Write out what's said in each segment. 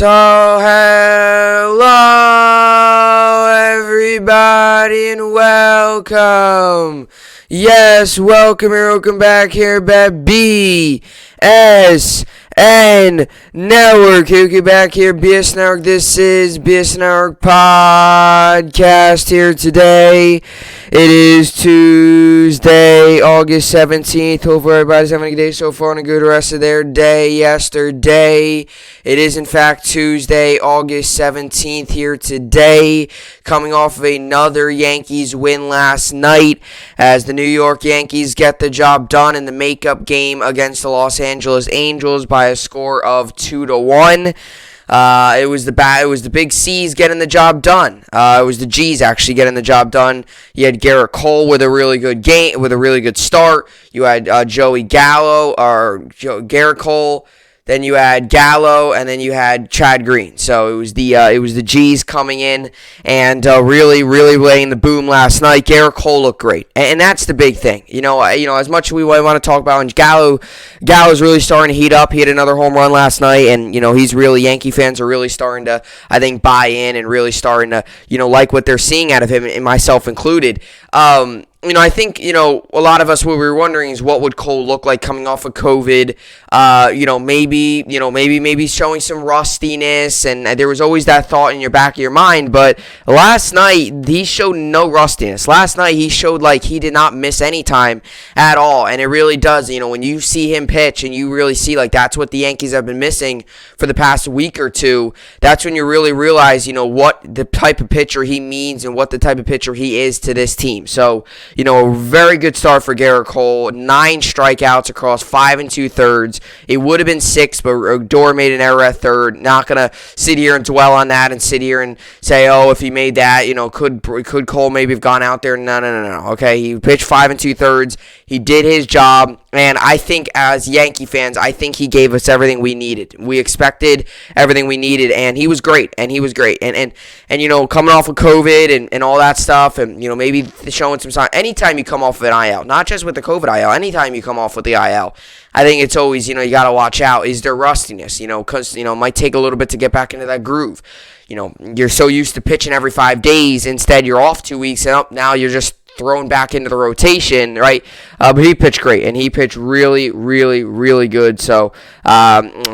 So, hello everybody and welcome. Yes, welcome back here at BSN Network. Who back here, BSN Network. This is BSN Network Podcast here today. It is Tuesday, August 17th. Hope everybody's having a good day so far and a good rest of their day yesterday. It is, in fact, Tuesday, August 17th here today, coming off of another Yankees win last night as the New York Yankees get the job done in the makeup game against the Los Angeles Angels by a score of 2-1. It was the big C's getting the job done. It was the G's actually getting the job done. You had Garrett Cole with a really good game, with a really good start. You had Garrett Cole. Then you had Gallo, and then you had Chad Green. So it was the G's coming in and really laying the boom last night. Garrett Cole looked great, and that's the big thing. As much as we want to talk about, and Gallo's really starting to heat up. He had another home run last night, and Yankee fans are really starting to, I think, buy in and really starting to like what they're seeing out of him, and myself included. I think, a lot of us, what we were wondering is what would Cole look like coming off of COVID, maybe showing some rustiness, and there was always that thought in your back of your mind, but last night, he showed no rustiness. Last night, he showed like he did not miss any time at all, and it really does, when you see him pitch, and you really see, like, that's what the Yankees have been missing for the past week or two, that's when you really realize, what the type of pitcher he means and what the type of pitcher he is to this team. So, a very good start for Garrett Cole. 9 strikeouts across 5 2/3. It would have been 6, but Odor made an error at third. Not going to sit here and dwell on that and sit here and say, if he made that, could Cole maybe have gone out there? No. Okay, he pitched 5 2/3. He did his job. And I think as Yankee fans, I think he gave us everything we needed. We expected everything we needed, and he was great. And coming off of COVID and all that stuff, and maybe showing some sign. Anytime you come off of an IL, not just with the COVID IL, anytime you come off with the IL, I think it's always you got to watch out. Is there rustiness? Because it might take a little bit to get back into that groove. You're so used to pitching every 5 days. Instead, you're off 2 weeks, and now you're just thrown back into the rotation, right? But he pitched great, and he pitched really good. So,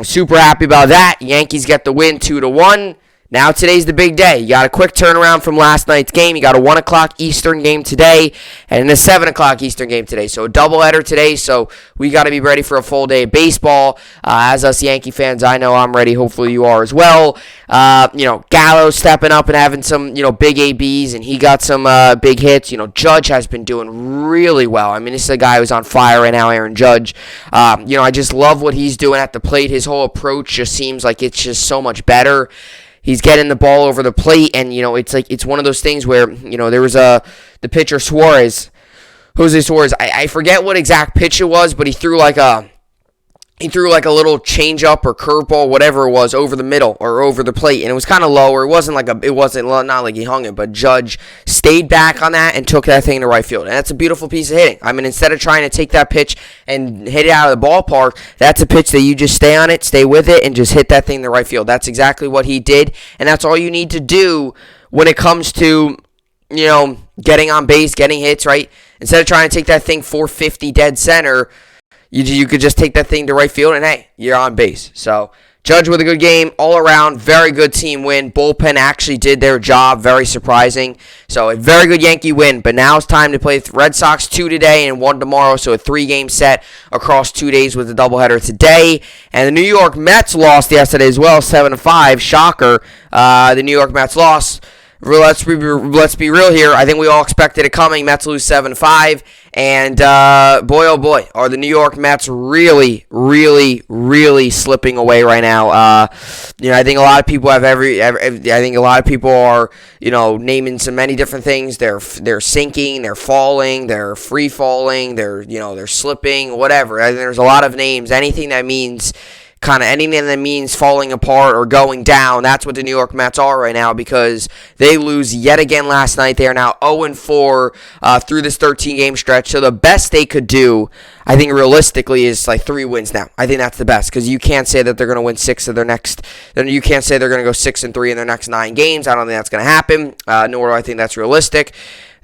super happy about that. Yankees get the win 2-1. Now today's the big day. You got a quick turnaround from last night's game. You got a 1 o'clock Eastern game today and a 7 o'clock Eastern game today. So a doubleheader today. So we got to be ready for a full day of baseball. As us Yankee fans, I know I'm ready. Hopefully you are as well. Gallo stepping up and having some, big ABs, and he got some big hits. Judge has been doing really well. I mean, this is a guy who's on fire right now, Aaron Judge. I just love what he's doing at the plate. His whole approach just seems like it's just so much better. He's getting the ball over the plate, and, it's one of those things where, there was the pitcher Jose Suarez. I forget what exact pitch it was, but he threw like a little changeup or curveball, whatever it was, over the middle or over the plate, and it was kind of low, or it wasn't not like he hung it, but Judge stayed back on that and took that thing to right field, and that's a beautiful piece of hitting. I mean, instead of trying to take that pitch and hit it out of the ballpark, that's a pitch that you just stay on it, stay with it, and just hit that thing to right field. That's exactly what he did, and that's all you need to do when it comes to, getting on base, getting hits, right? Instead of trying to take that thing 450 dead center, you could just take that thing to right field, and hey, you're on base. So, Judge with a good game all around. Very good team win. Bullpen actually did their job. Very surprising. So, a very good Yankee win. But now it's time to play the Red Sox 2 today and 1 tomorrow. So, a 3-game set across 2 days with a doubleheader today. And the New York Mets lost yesterday as well, 7-5. Shocker. The New York Mets lost. Let's be real here. I think we all expected it coming. Mets lose 7-5. And boy, oh boy, are the New York Mets really slipping away right now. I think a lot of people have I think a lot of people are, naming so many different things. They're sinking, they're falling, they're free falling, they're slipping, whatever. I think there's a lot of names. Anything that means kind of anything that means falling apart or going down. That's what the New York Mets are right now, because they lose yet again last night. They are now 0-4 through this 13-game stretch. So the best they could do, I think realistically, is like 3 wins now. I think that's the best, because you can't say that they're going to win 6 of their next. You can't say they're going to go 6-3 in their next 9 games. I don't think that's going to happen. Nor do I think that's realistic.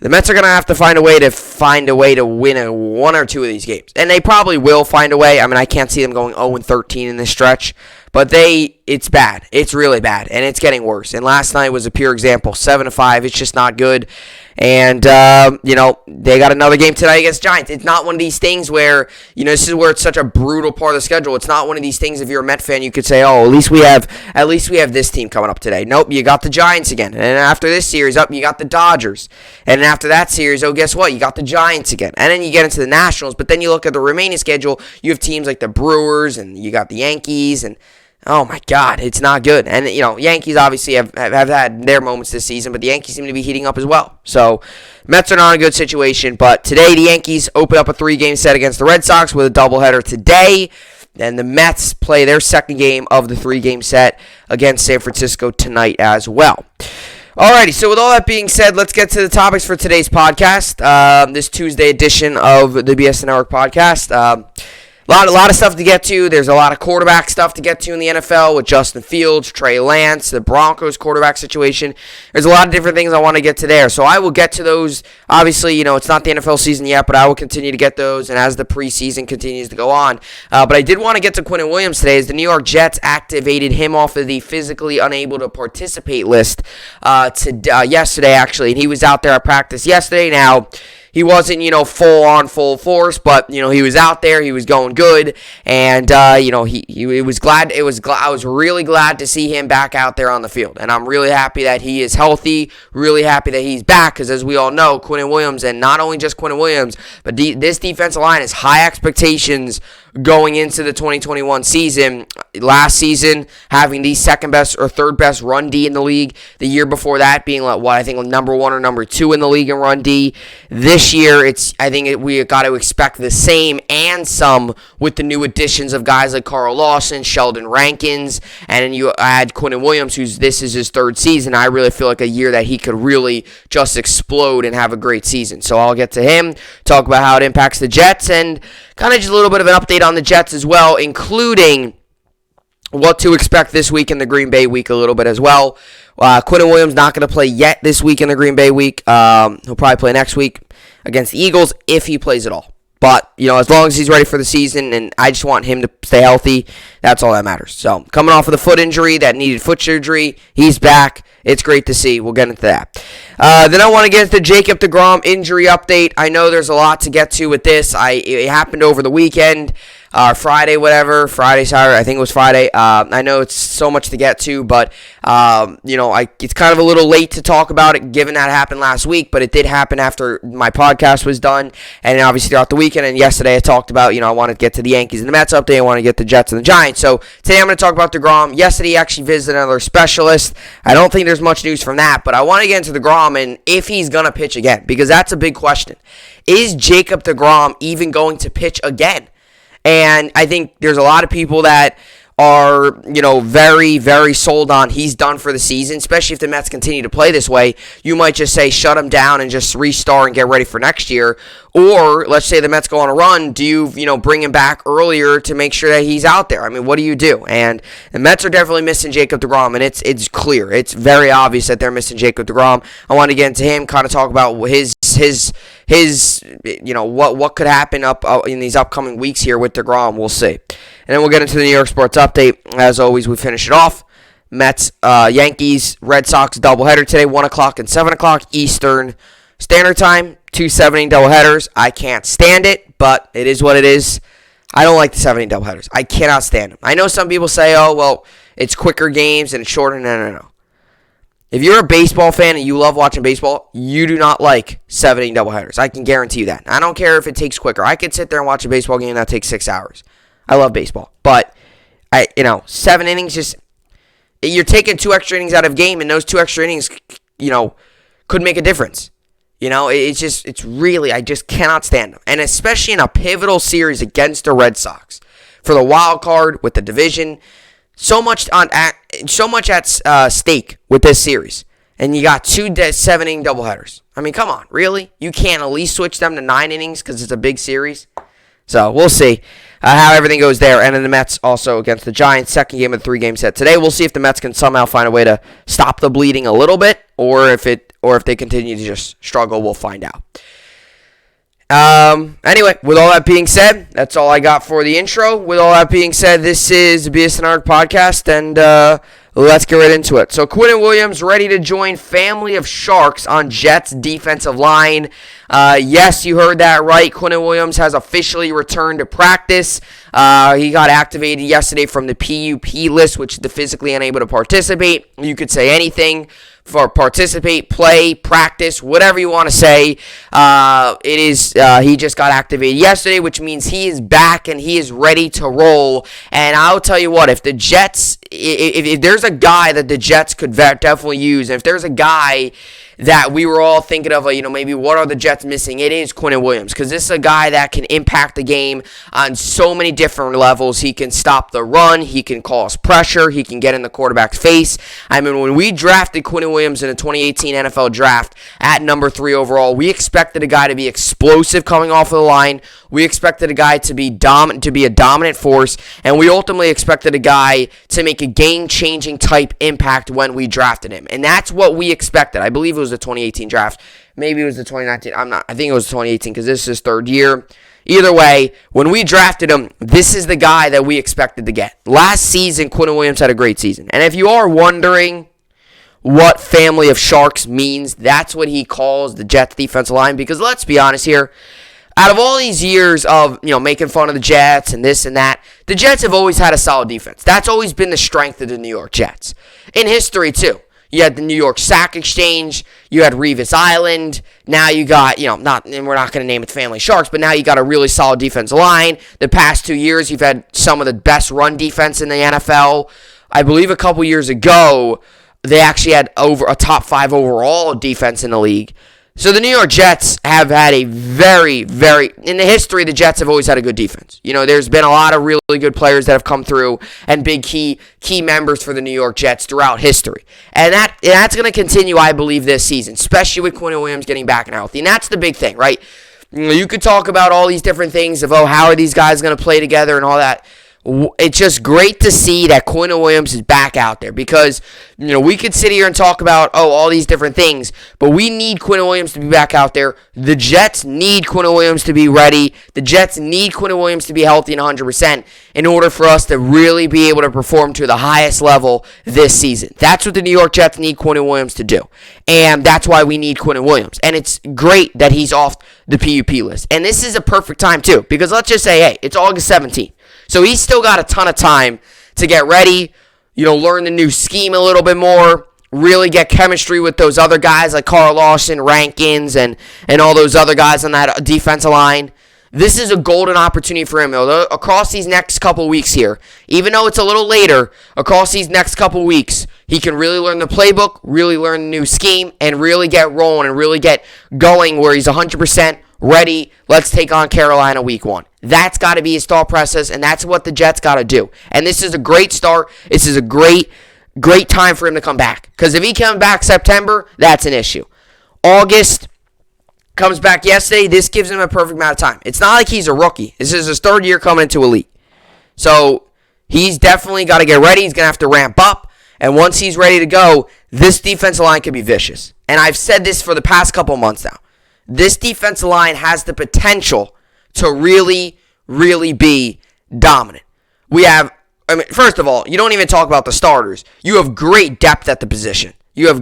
The Mets are going to have to find a way to win 1 or 2 of these games. And they probably will find a way. I mean, I can't see them going 0-13 in this stretch. But it's bad. It's really bad. And it's getting worse. And last night was a pure example. 7-5. It's just not good. And, they got another game tonight against Giants. It's not one of these things where, this is where it's such a brutal part of the schedule. It's not one of these things, if you're a Met fan, you could say, at least we have this team coming up today. Nope, you got the Giants again. And after this series, you got the Dodgers. And then after that series, guess what? You got the Giants again. And then you get into the Nationals. But then you look at the remaining schedule, you have teams like the Brewers, and you got the Yankees, and oh my God, it's not good. And, Yankees obviously have had their moments this season, but the Yankees seem to be heating up as well. So, Mets are not in a good situation. But today, the Yankees open up a 3-game set against the Red Sox with a doubleheader today. And the Mets play their second game of the 3-game set against San Francisco tonight as well. Alrighty, so with all that being said, let's get to the topics for today's podcast. This Tuesday edition of the BSN Network podcast. A lot of stuff to get to. There's a lot of quarterback stuff to get to in the NFL with Justin Fields, Trey Lance, the Broncos quarterback situation. There's a lot of different things I want to get to there. So I will get to those. Obviously, it's not the NFL season yet, but I will continue to get those, and as the preseason continues to go on. But I did want to get to Quinnen Williams today, as the New York Jets activated him off of the physically unable to participate list yesterday, actually. And he was out there at practice yesterday. Now, he wasn't, full force, but, he was out there. He was going good. And, he was glad. I was really glad to see him back out there on the field. And I'm really happy that he is healthy, really happy that he's back, because as we all know, Quinnen Williams, and not only just Quinnen Williams, but this defensive line has high expectations going into the 2021 season. Last season, having the second best or third best run D in the league. The year before that being number 1 or number 2 in the league in run D. This year, we got to expect the same and some with the new additions of guys like Carl Lawson, Sheldon Rankins, and then you add Quinnen Williams, this is his 3rd season. I really feel like a year that he could really just explode and have a great season. So I'll get to him, talk about how it impacts the Jets, and kind of just a little bit of an update on the Jets as well, including what to expect this week in the Green Bay week a little bit as well. Quinnen Williams not going to play yet this week in the Green Bay week. He'll probably play next week against the Eagles if he plays at all. But, as long as he's ready for the season, and I just want him to stay healthy, that's all that matters. So, coming off of the foot injury, that needed foot surgery, he's back. It's great to see. We'll get into that. Then I want to get into the Jacob deGrom injury update. I know there's a lot to get to with this. It happened over the weekend. Friday, Saturday, I think it was Friday. I know it's so much to get to, but, it's kind of a little late to talk about it, given that it happened last week, but it did happen after my podcast was done, and obviously throughout the weekend, and yesterday I talked about, I wanted to get to the Yankees and the Mets update, I want to get the Jets and the Giants, so today I'm going to talk about deGrom. Yesterday he actually visited another specialist. I don't think there's much news from that, but I want to get into deGrom and if he's going to pitch again, because that's a big question. Is Jacob deGrom even going to pitch again? And I think there's a lot of people that are, very, very sold on he's done for the season, especially if the Mets continue to play this way. You might just say shut him down and just restart and get ready for next year. Or let's say the Mets go on a run. Do you, bring him back earlier to make sure that he's out there? I mean, what do you do? And the Mets are definitely missing Jacob deGrom, and it's clear. It's very obvious that they're missing Jacob deGrom. I want to get into him, kind of talk about his what could happen up in these upcoming weeks here with deGrom. We'll see. And then we'll get into the New York sports update. As always, we finish it off. Mets, Yankees, Red Sox doubleheader today, 1 o'clock and 7 o'clock Eastern Standard Time. 2 7-inning doubleheaders. I can't stand it, but it is what it is. I don't like the 7-inning doubleheaders. I cannot stand them. I know some people say, it's quicker games and it's shorter. No. If you're a baseball fan and you love watching baseball, you do not like 7-inning doubleheaders. I can guarantee you that. I don't care if it takes quicker. I could sit there and watch a baseball game that takes 6 hours. I love baseball. But, 7 innings you're taking 2 extra innings out of game, and those 2 extra innings, could make a difference. It's really, I just cannot stand them. And especially in a pivotal series against the Red Sox. for the wild card with the division. So much at stake with this series. And you got 2 7-inning doubleheaders. I mean, come on, really? You can't at least switch them to 9 innings because it's a big series? So, we'll see how everything goes there. And then the Mets also against the Giants, second game of the 3-game set today. We'll see if the Mets can somehow find a way to stop the bleeding a little bit, or if they continue to just struggle. We'll find out. Anyway, with all that being said, that's all I got for the intro. With all that being said, this is the BSN podcast, and let's get right into it. So, Quinnen Williams ready to join family of Sharks on Jets defensive line. Yes, you heard that right. Quinnen Williams has officially returned to practice. He got activated yesterday from the PUP list, which is the physically unable to participate. You could say anything for participate, play, practice, whatever you want to say. He just got activated yesterday, which means he is back and he is ready to roll. And I'll tell you what, if the Jets, if there's a guy that the Jets could definitely use, and if there's a guy that we were all thinking of, maybe what are the Jets missing? It is Quinnen Williams, because this is a guy that can impact the game on so many different levels. He can stop the run, he can cause pressure, he can get in the quarterback's face. I mean, when we drafted Quinnen Williams in the 2018 NFL draft at number 3 overall, we expected a guy to be explosive coming off of the line. We expected a guy to be a dominant force, and we ultimately expected a guy to make a game-changing type impact when we drafted him. And that's what we expected. I believe it was the 2018 draft. Maybe it was the 2019. I think it was 2018 because this is his 3rd year. Either way, when we drafted him, this is the guy that we expected to get. Last season, Quinnen Williams had a great season. And if you are wondering what family of Sharks means, that's what he calls the Jets defensive line. Because let's be honest here, out of all these years of, making fun of the Jets and this and that, the Jets have always had a solid defense. That's always been the strength of the New York Jets. In history, too. You had the New York Sack Exchange. You had Revis Island. Now you got, and we're not going to name it Family Sharks, but now you got a really solid defensive line. The past 2 years, you've had some of the best run defense in the NFL. I believe a couple years ago, they actually had over a top 5 overall defense in the league. So the New York Jets have had a very, in the history, the Jets have always had a good defense. There's been a lot of really good players that have come through and big key members for the New York Jets throughout history. And that's going to continue, I believe, this season, especially with Quinnen Williams getting back and healthy. And that's the big thing, right? You could talk about all these different things of, how are these guys going to play together and all that. It's just great to see that Quinnen Williams is back out there because, we could sit here and talk about, all these different things, but we need Quinnen Williams to be back out there. The Jets need Quinnen Williams to be ready. The Jets need Quinnen Williams to be healthy and 100% in order for us to really be able to perform to the highest level this season. That's what the New York Jets need Quinnen Williams to do, and that's why we need Quinnen Williams, and it's great that he's off the PUP list. And this is a perfect time, too, because let's just say, hey, it's August 17th. So he's still got a ton of time to get ready, learn the new scheme a little bit more, really get chemistry with those other guys like Carl Lawson, Rankins, and all those other guys on that defensive line. This is a golden opportunity for him. Across these next couple weeks here, even though it's a little later, across these next couple weeks, he can really learn the playbook, really learn the new scheme, and really get rolling and really get going where he's 100% ready. Let's take on Carolina week 1. That's got to be his thought process, and that's what the Jets got to do. And this is a great start. This is a great time for him to come back. Because if he comes back September, that's an issue. August, comes back yesterday. This gives him a perfect amount of time. It's not like he's a rookie. This is his 3rd year coming into a league. So he's definitely got to get ready. He's going to have to ramp up. And once he's ready to go, this defensive line could be vicious. And I've said this for the past couple months now. This defensive line has the potential to really, really be dominant. First of all, you don't even talk about the starters. You have great depth at the position. You're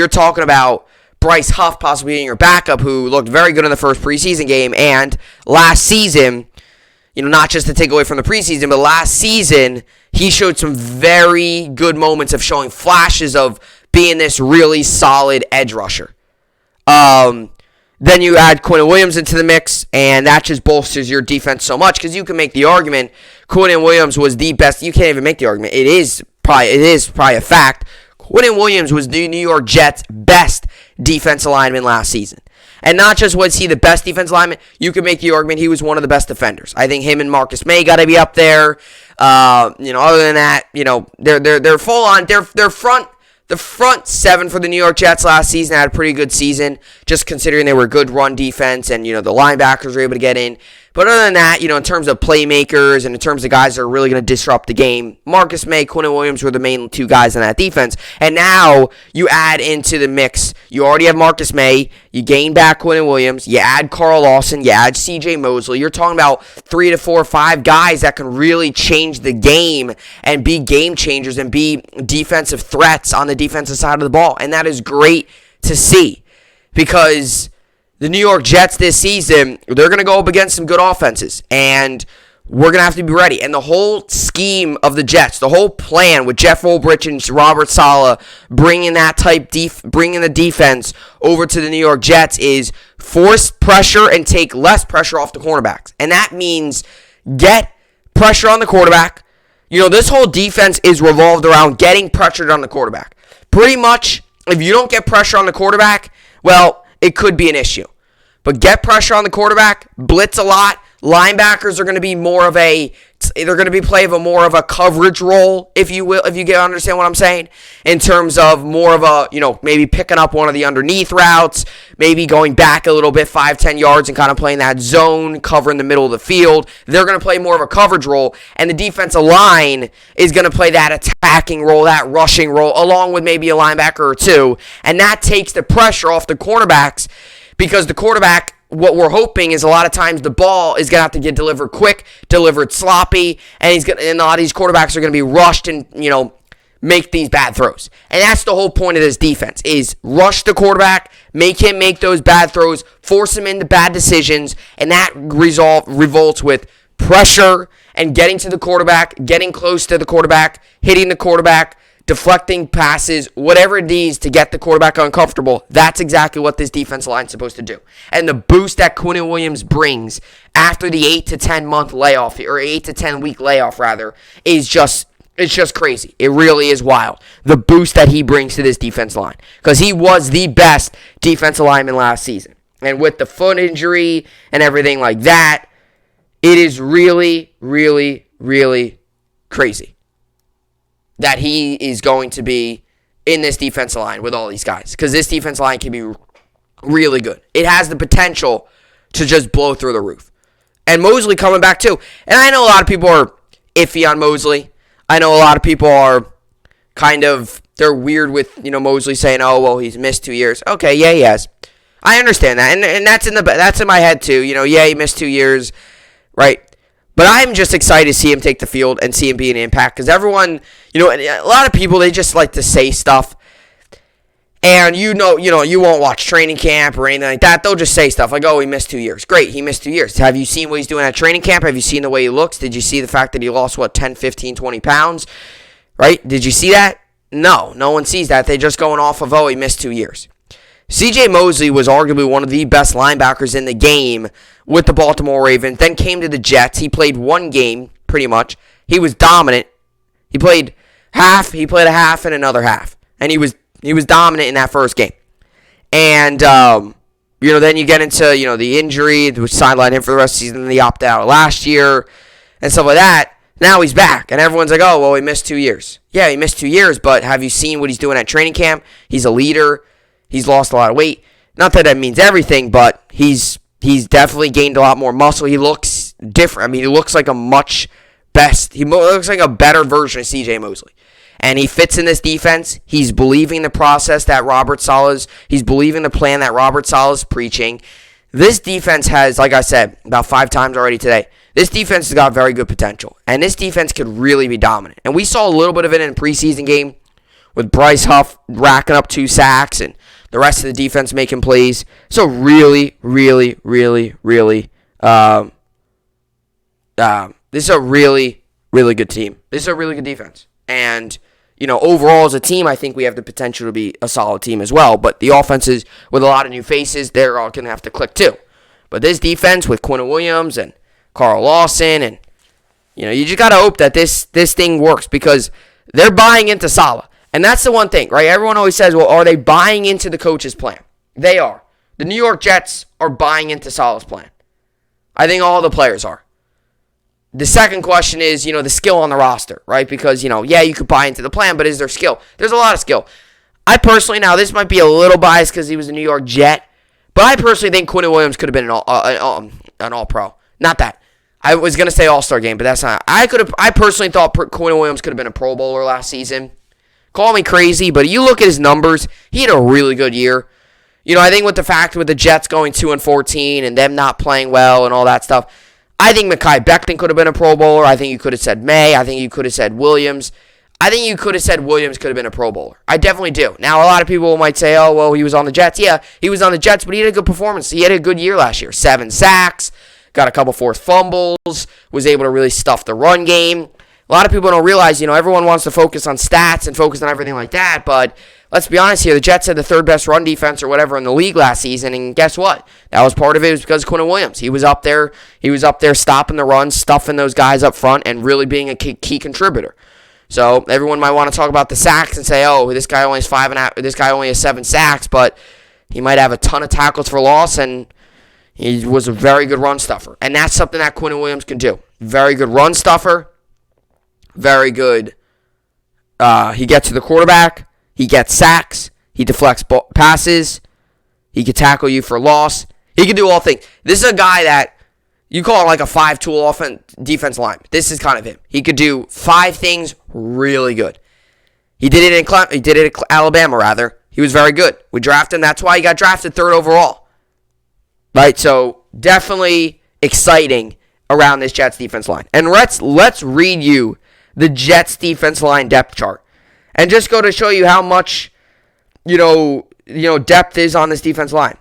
talking about Bryce Huff possibly being your backup, who looked very good in the first preseason game, and last season, not just to take away from the preseason, but last season, he showed some very good moments of showing flashes of being this really solid edge rusher. Then you add Quinnen Williams into the mix, and that just bolsters your defense so much, because you can make the argument Quinnen Williams was the best. You can't even make the argument. It is probably a fact. Quinnen Williams was the New York Jets' best defensive lineman last season. And not just was he the best defensive lineman, you could make the argument he was one of the best defenders. I think him and Marcus May got to be up there. Other than that, they're full on. The front seven for the New York Jets last season had a pretty good season, just considering they were a good run defense and, the linebackers were able to get in. But other than that, in terms of playmakers and in terms of guys that are really going to disrupt the game, Marcus May, Quinnen Williams were the main two guys in that defense. And now you add into the mix, you already have Marcus May, you gain back Quinnen Williams, you add Carl Lawson, you add CJ Mosley. You're talking about 3 to 4 or 5 guys that can really change the game and be game changers and be defensive threats on the defensive side of the ball. And that is great to see, because the New York Jets this season, they're going to go up against some good offenses, and we're going to have to be ready. And the whole scheme of the Jets, the whole plan with Jeff Ulbrich and Robert Saleh bringing the defense over to the New York Jets is force pressure and take less pressure off the cornerbacks. And that means get pressure on the quarterback. This whole defense is revolved around getting pressured on the quarterback. Pretty much, if you don't get pressure on the quarterback, well, it could be an issue. But get pressure on the quarterback, blitz a lot. Linebackers are going to be more of a coverage role, if you will, if you understand what I'm saying, in terms of more of a, maybe picking up one of the underneath routes, maybe going back a little bit, 5-10 yards, and kind of playing that zone, covering the middle of the field. They're going to play more of a coverage role, and the defensive line is going to play that attacking role, that rushing role, along with maybe a linebacker or two, and that takes the pressure off the cornerbacks, because the quarterback, what we're hoping is a lot of times the ball is going to have to get delivered quick, delivered sloppy, and a lot of these quarterbacks are going to be rushed and, make these bad throws. And that's the whole point of this defense, is rush the quarterback, make him make those bad throws, force him into bad decisions, and that revolts with pressure and getting to the quarterback, getting close to the quarterback, hitting the quarterback, deflecting passes, whatever it needs to get the quarterback uncomfortable. That's exactly what this defensive line is supposed to do. And the boost that Quinn Williams brings after the 8 to 10 month layoff, or 8 to 10 week layoff rather, is just crazy. It really is wild. The boost that he brings to this defensive line, because he was the best defensive lineman last season. And with the foot injury and everything like that, it is really, really, really crazy that he is going to be in this defensive line with all these guys, because this defensive line can be really good. It has the potential to just blow through the roof. And Mosley coming back too. And I know a lot of people are iffy on Mosley. I know a lot of people are they're weird with, Mosley saying, oh, well, he's missed 2 years. Okay, yeah, he has. I understand that. And that's in my head too. Yeah, he missed 2 years, right? But I'm just excited to see him take the field and see him be an impact, because everyone, a lot of people, they just like to say stuff, and you won't watch training camp or anything like that. They'll just say stuff like, oh, he missed 2 years. Great, he missed 2 years. Have you seen what he's doing at training camp? Have you seen the way he looks? Did you see the fact that he lost, 10, 15, 20 pounds? Right? Did you see that? No one sees that. They're just going off of, oh, he missed 2 years. CJ Mosley was arguably one of the best linebackers in the game with the Baltimore Ravens, then came to the Jets. He played one game, pretty much. He was dominant. He played a half and another half. And he was dominant in that first game. And, then you get into, the injury, which sidelined him for the rest of the season, and he opted out last year, and stuff like that. Now he's back, and everyone's like, oh, well, he missed 2 years. Yeah, he missed 2 years, but have you seen what he's doing at training camp? He's a leader. He's lost a lot of weight. Not that means everything, but he's definitely gained a lot more muscle. He looks different. I mean, he looks like he looks like a better version of CJ Mosley. And he fits in this defense. He's believing the process that he's believing the plan that Robert Saleh is preaching. This defense has, like I said, about 5 times already today, this defense has got very good potential. And this defense could really be dominant. And we saw a little bit of it in a preseason game with Bryce Huff racking up 2 sacks and the rest of the defense making plays. So really, really, really, really, this is a really, really good team. This is a really good defense. And, overall as a team, I think we have the potential to be a solid team as well. But the offenses with a lot of new faces, they're all going to have to click too. But this defense with Quinnen Williams and Carl Lawson, and, you just got to hope that this thing works, because they're buying into Saleh. And that's the one thing, right? Everyone always says, well, are they buying into the coach's plan? They are. The New York Jets are buying into Saleh's plan. I think all the players are. The second question is, the skill on the roster, right? Because, you could buy into the plan, but is there skill? There's a lot of skill. I personally, now this might be a little biased because he was a New York Jet, but I personally think Quinn Williams could have been an all-pro. Not that. I was going to say all-star game, but that's not. I personally thought Quinn Williams could have been a Pro Bowler last season. Call me crazy, but you look at his numbers, he had a really good year. I think with the Jets going 2-14 and them not playing well and all that stuff, I think Mekhi Becton could have been a Pro Bowler. I think you could have said May. I think you could have said Williams. I think you could have said Williams could have been a Pro Bowler. I definitely do. Now, a lot of people might say, oh, well, he was on the Jets. Yeah, he was on the Jets, but he had a good performance. He had a good year last year. 7 sacks, got a couple forced fumbles, was able to really stuff the run game. A lot of people don't realize, everyone wants to focus on stats and focus on everything like that, but let's be honest here. The Jets had the third best run defense or whatever in the league last season, and guess what? That was part of it. It was because of Quinnen Williams. He was up there stopping the run, stuffing those guys up front, and really being a key contributor. So everyone might want to talk about the sacks and say, oh, this guy only has 5.5. This guy only has 7 sacks, but he might have a ton of tackles for loss, and he was a very good run stuffer. And that's something that Quinnen Williams can do. Very good run stuffer. Very good. He gets to the quarterback. He gets sacks. He deflects passes. He can tackle you for loss. He can do all things. This is a guy that you call like a 5-tool defense lineman. This is kind of him. He could do 5 things really good. He did it at Alabama, rather. He was very good. We drafted him. That's why he got drafted 3rd overall. Right? So definitely exciting around this Jets defense line. And let's read you the Jets defense line depth chart. And just go to show you how much, depth is on this defense line.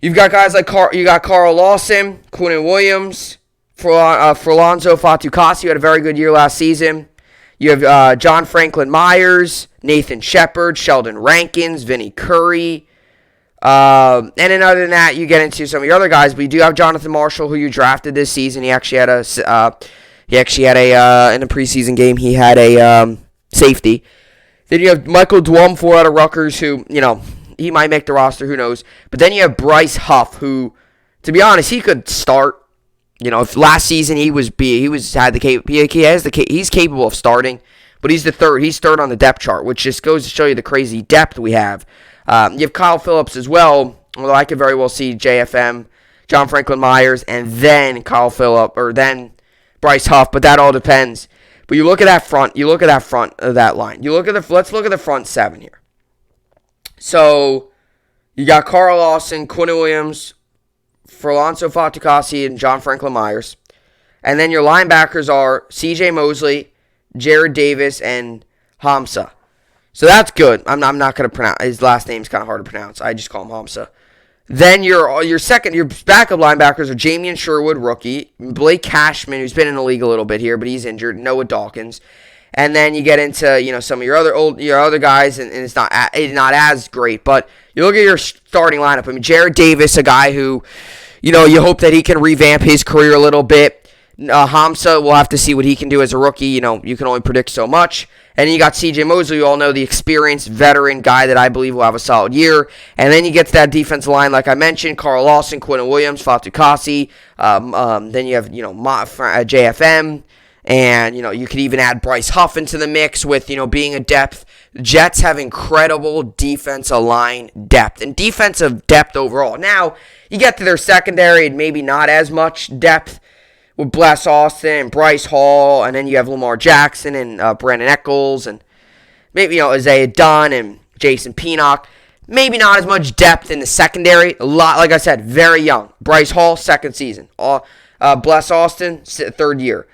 You've got guys like Carl Lawson, Quinnen Williams, Forlanzo Fatukasi, who had a very good year last season. You have John Franklin Myers, Nathan Shepard, Sheldon Rankins, Vinny Curry. And then other than that, you get into some of your other guys. But you do have Jonathan Marshall, who you drafted this season. He actually had a in the preseason game, he had a safety. Then you have Michael Dwumfor out of Rutgers, who, he might make the roster, who knows. But then you have Bryce Huff, who, to be honest, he could start. If last season he's capable of starting, but he's third on the depth chart, which just goes to show you the crazy depth we have. You have Kyle Phillips as well, although I could very well see JFM, John Franklin Myers, and then Kyle Phillips, or then Bryce Huff, but that all depends. But you look at that front. You look at that front of that line. Let's look at the front 7 here. So you got Carl Lawson, Quinnen Williams, Forlanzo Fatukasi, and John Franklin Myers. And then your linebackers are C.J. Mosley, Jared Davis, and Hamza. So that's good. I'm not going to pronounce his last name's kind of hard to pronounce. I just call him Hamza. Then your backup linebackers are Jamian Sherwood, rookie, Blake Cashman, who's been in the league a little bit here, but he's injured, Noah Dawkins, and then you get into some of your other guys, and it's not as great. But you look at your starting lineup. I mean, Jared Davis, a guy who, you hope that he can revamp his career a little bit. Hamza, we'll have to see what he can do as a rookie. You can only predict so much. And then you got C.J. Mosley, you all know, the experienced veteran guy that I believe will have a solid year. And then you get to that defensive line, like I mentioned, Carl Lawson, Quinnen Williams, Fatukasi. Then you have, JFM. And, you could even add Bryce Huff into the mix with, being a depth. Jets have incredible defensive line depth and defensive depth overall. Now, you get to their secondary and maybe not as much depth with Bless Austin and Bryce Hall, and then you have Lamar Jackson and Brandon Echols, and maybe Isaiah Dunn and Jason Pinnock. Maybe not as much depth in the secondary. A lot, like I said, very young. Bryce Hall, 2nd season. Bless Austin, 3rd year.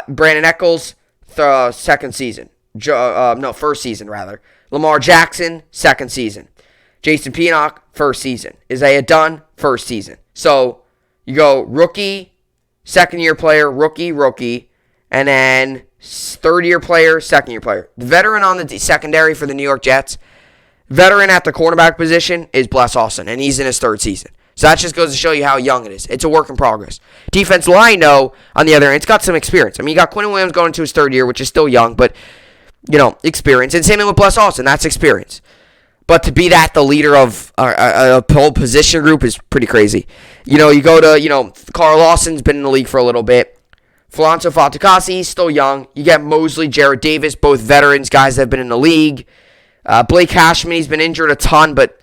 Brandon Echols, 2nd season. 1st season rather. Lamar Jackson, 2nd season. Jason Pinnock, 1st season. Isaiah Dunn, 1st season. So you go rookie, 2nd-year player, rookie, and then 3rd-year player, 2nd-year player. The veteran on the secondary for the New York Jets, veteran at the cornerback position is Bless Austin, and he's in his 3rd season. So that just goes to show you how young it is. It's a work in progress. Defense line, though, on the other end, it's got some experience. I mean, you got Quinn Williams going into his 3rd year, which is still young, but, experience. And same thing with Bless Austin. That's experience. But to be the leader of a whole position group is pretty crazy. You go to, Carl Lawson's been in the league for a little bit. Falanso Fatukasi, he's still young. You get Mosley, Jared Davis, both veterans, guys that have been in the league. Blake Cashman, he's been injured a ton, but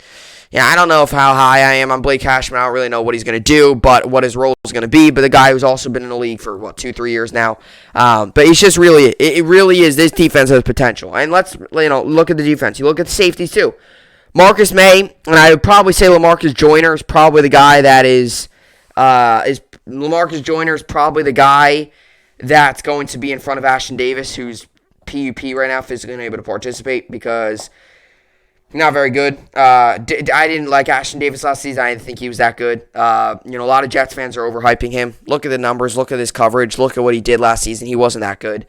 I don't know how high I am on Blake Cashman. I don't really know what he's going to do, but what his role is going to be. But the guy who's also been in the league for, 2-3 years now. But he's just it really is, this defense has potential. And let's, look at the defense. You look at the safeties, too. Marcus May, and I would probably say LaMarcus Joyner is probably the guy that LaMarcus Joyner is probably the guy that's going to be in front of Ashton Davis, who's PUP right now, physically unable to participate because he's not very good. I didn't like Ashton Davis last season. I didn't think he was that good. A lot of Jets fans are overhyping him. Look at the numbers. Look at his coverage. Look at what he did last season. He wasn't that good.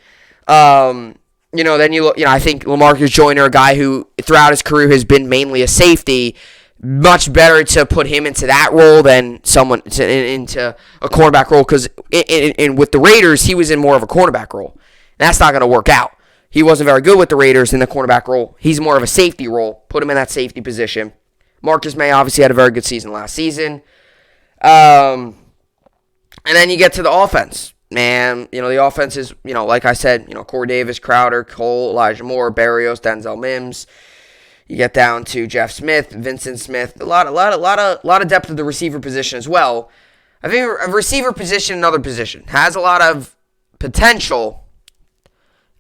Then you look. I think LaMarcus Joyner, a guy who throughout his career has been mainly a safety, much better to put him into that role than into a cornerback role, because with the Raiders, he was in more of a cornerback role. That's not going to work out. He wasn't very good with the Raiders in the cornerback role. He's more of a safety role. Put him in that safety position. Marcus May obviously had a very good season last season. And then you get to the offense. Man, the offense is, like I said, Corey Davis, Crowder, Cole, Elijah Moore, Berrios, Denzel Mims. You get down to Jeff Smith, Vincent Smith. A lot of depth at the receiver position as well. I think a receiver position, another position, has a lot of potential.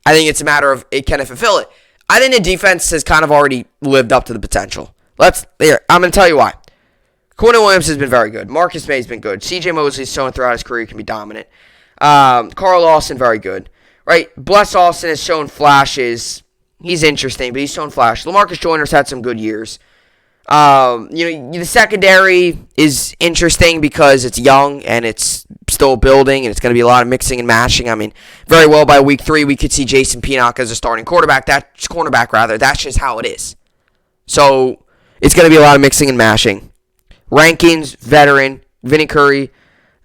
I think it's a matter of can it fulfill it. I think the defense has kind of already lived up to the potential. I'm going to tell you why. Quinn Williams has been very good. Marcus May has been good. C.J. Mosley's shown throughout his career he can be dominant. Carl Lawson, very good. Right? Bless Austin has shown flashes. He's interesting, but he's shown flashes. LaMarcus Joyner's had some good years. The secondary is interesting because it's young and it's still building, and it's going to be a lot of mixing and matching. I mean, very well by week 3, we could see Jason Pinnock as a starting cornerback. That's just how it is. So it's going to be a lot of mixing and mashing. Rankins, veteran. Vinny Curry,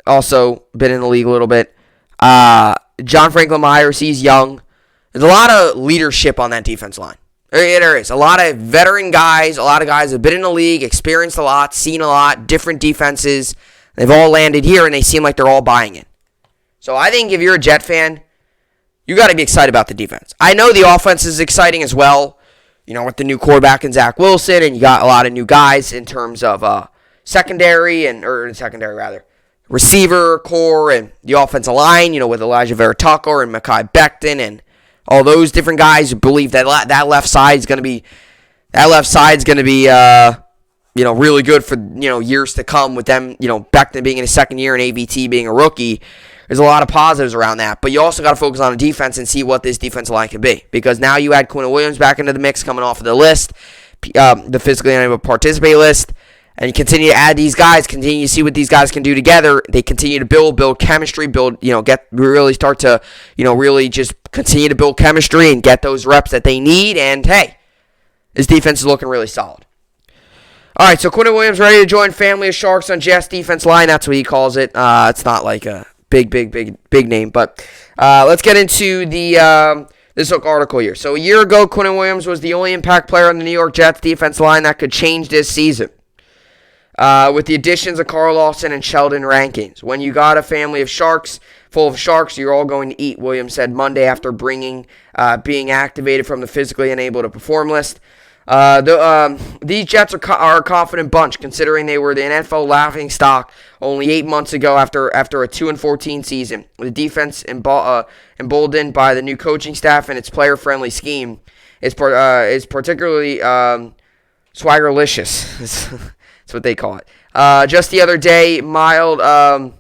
also been in the league a little bit. John Franklin Myers, he's young. There's a lot of leadership on that defense line. There is. A lot of veteran guys, a lot of guys have been in the league, experienced a lot, seen a lot, different defenses. They've all landed here, and they seem like they're all buying it. So I think if you're a Jet fan, you got to be excited about the defense. I know the offense is exciting as well, with the new quarterback and Zach Wilson, and you got a lot of new guys in terms of receiver core and the offensive line, with Elijah Vera-Tucker and Mekhi Becton and all those different guys who believe that left side's going to be really good for years to come with them. Becton being in his second year and AVT being a rookie. There's a lot of positives around that, but you also got to focus on the defense and see what this defensive line can be, because now you add Quinnen Williams back into the mix, coming off of the list, the physically unable to participate list. And you continue to add these guys, continue to see what these guys can do together. They continue to build chemistry, really start to, really just continue to build chemistry and get those reps that they need. And, hey, this defense is looking really solid. All right, so Quinnen Williams ready to join family of Sharks on Jets defense line. That's what he calls it. It's not like a big name. But let's get into this article here. So a year ago, Quinnen Williams was the only impact player on the New York Jets defense line that could change this season. With the additions of Carl Lawson and Sheldon Rankins. When you got a family of Sharks, full of Sharks, you're all going to eat, Williams said Monday after being activated from the physically unable to perform list. These Jets are a confident bunch, considering they were the NFL laughingstock only 8 months ago after a 2-14 season. The defense, emboldened by the new coaching staff and its player-friendly scheme, is particularly swaggerlicious. That's what they call it. Just the other day, linebacker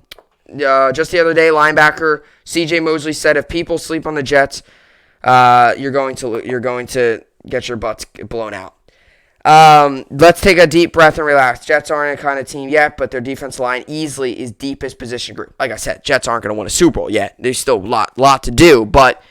C.J. Mosley said, "If people sleep on the Jets, you're going to get your butts blown out." Let's take a deep breath and relax. Jets aren't a kind of team yet, but their defense line easily is deepest position group. Like I said, Jets aren't going to win a Super Bowl yet. There's still a lot to do, but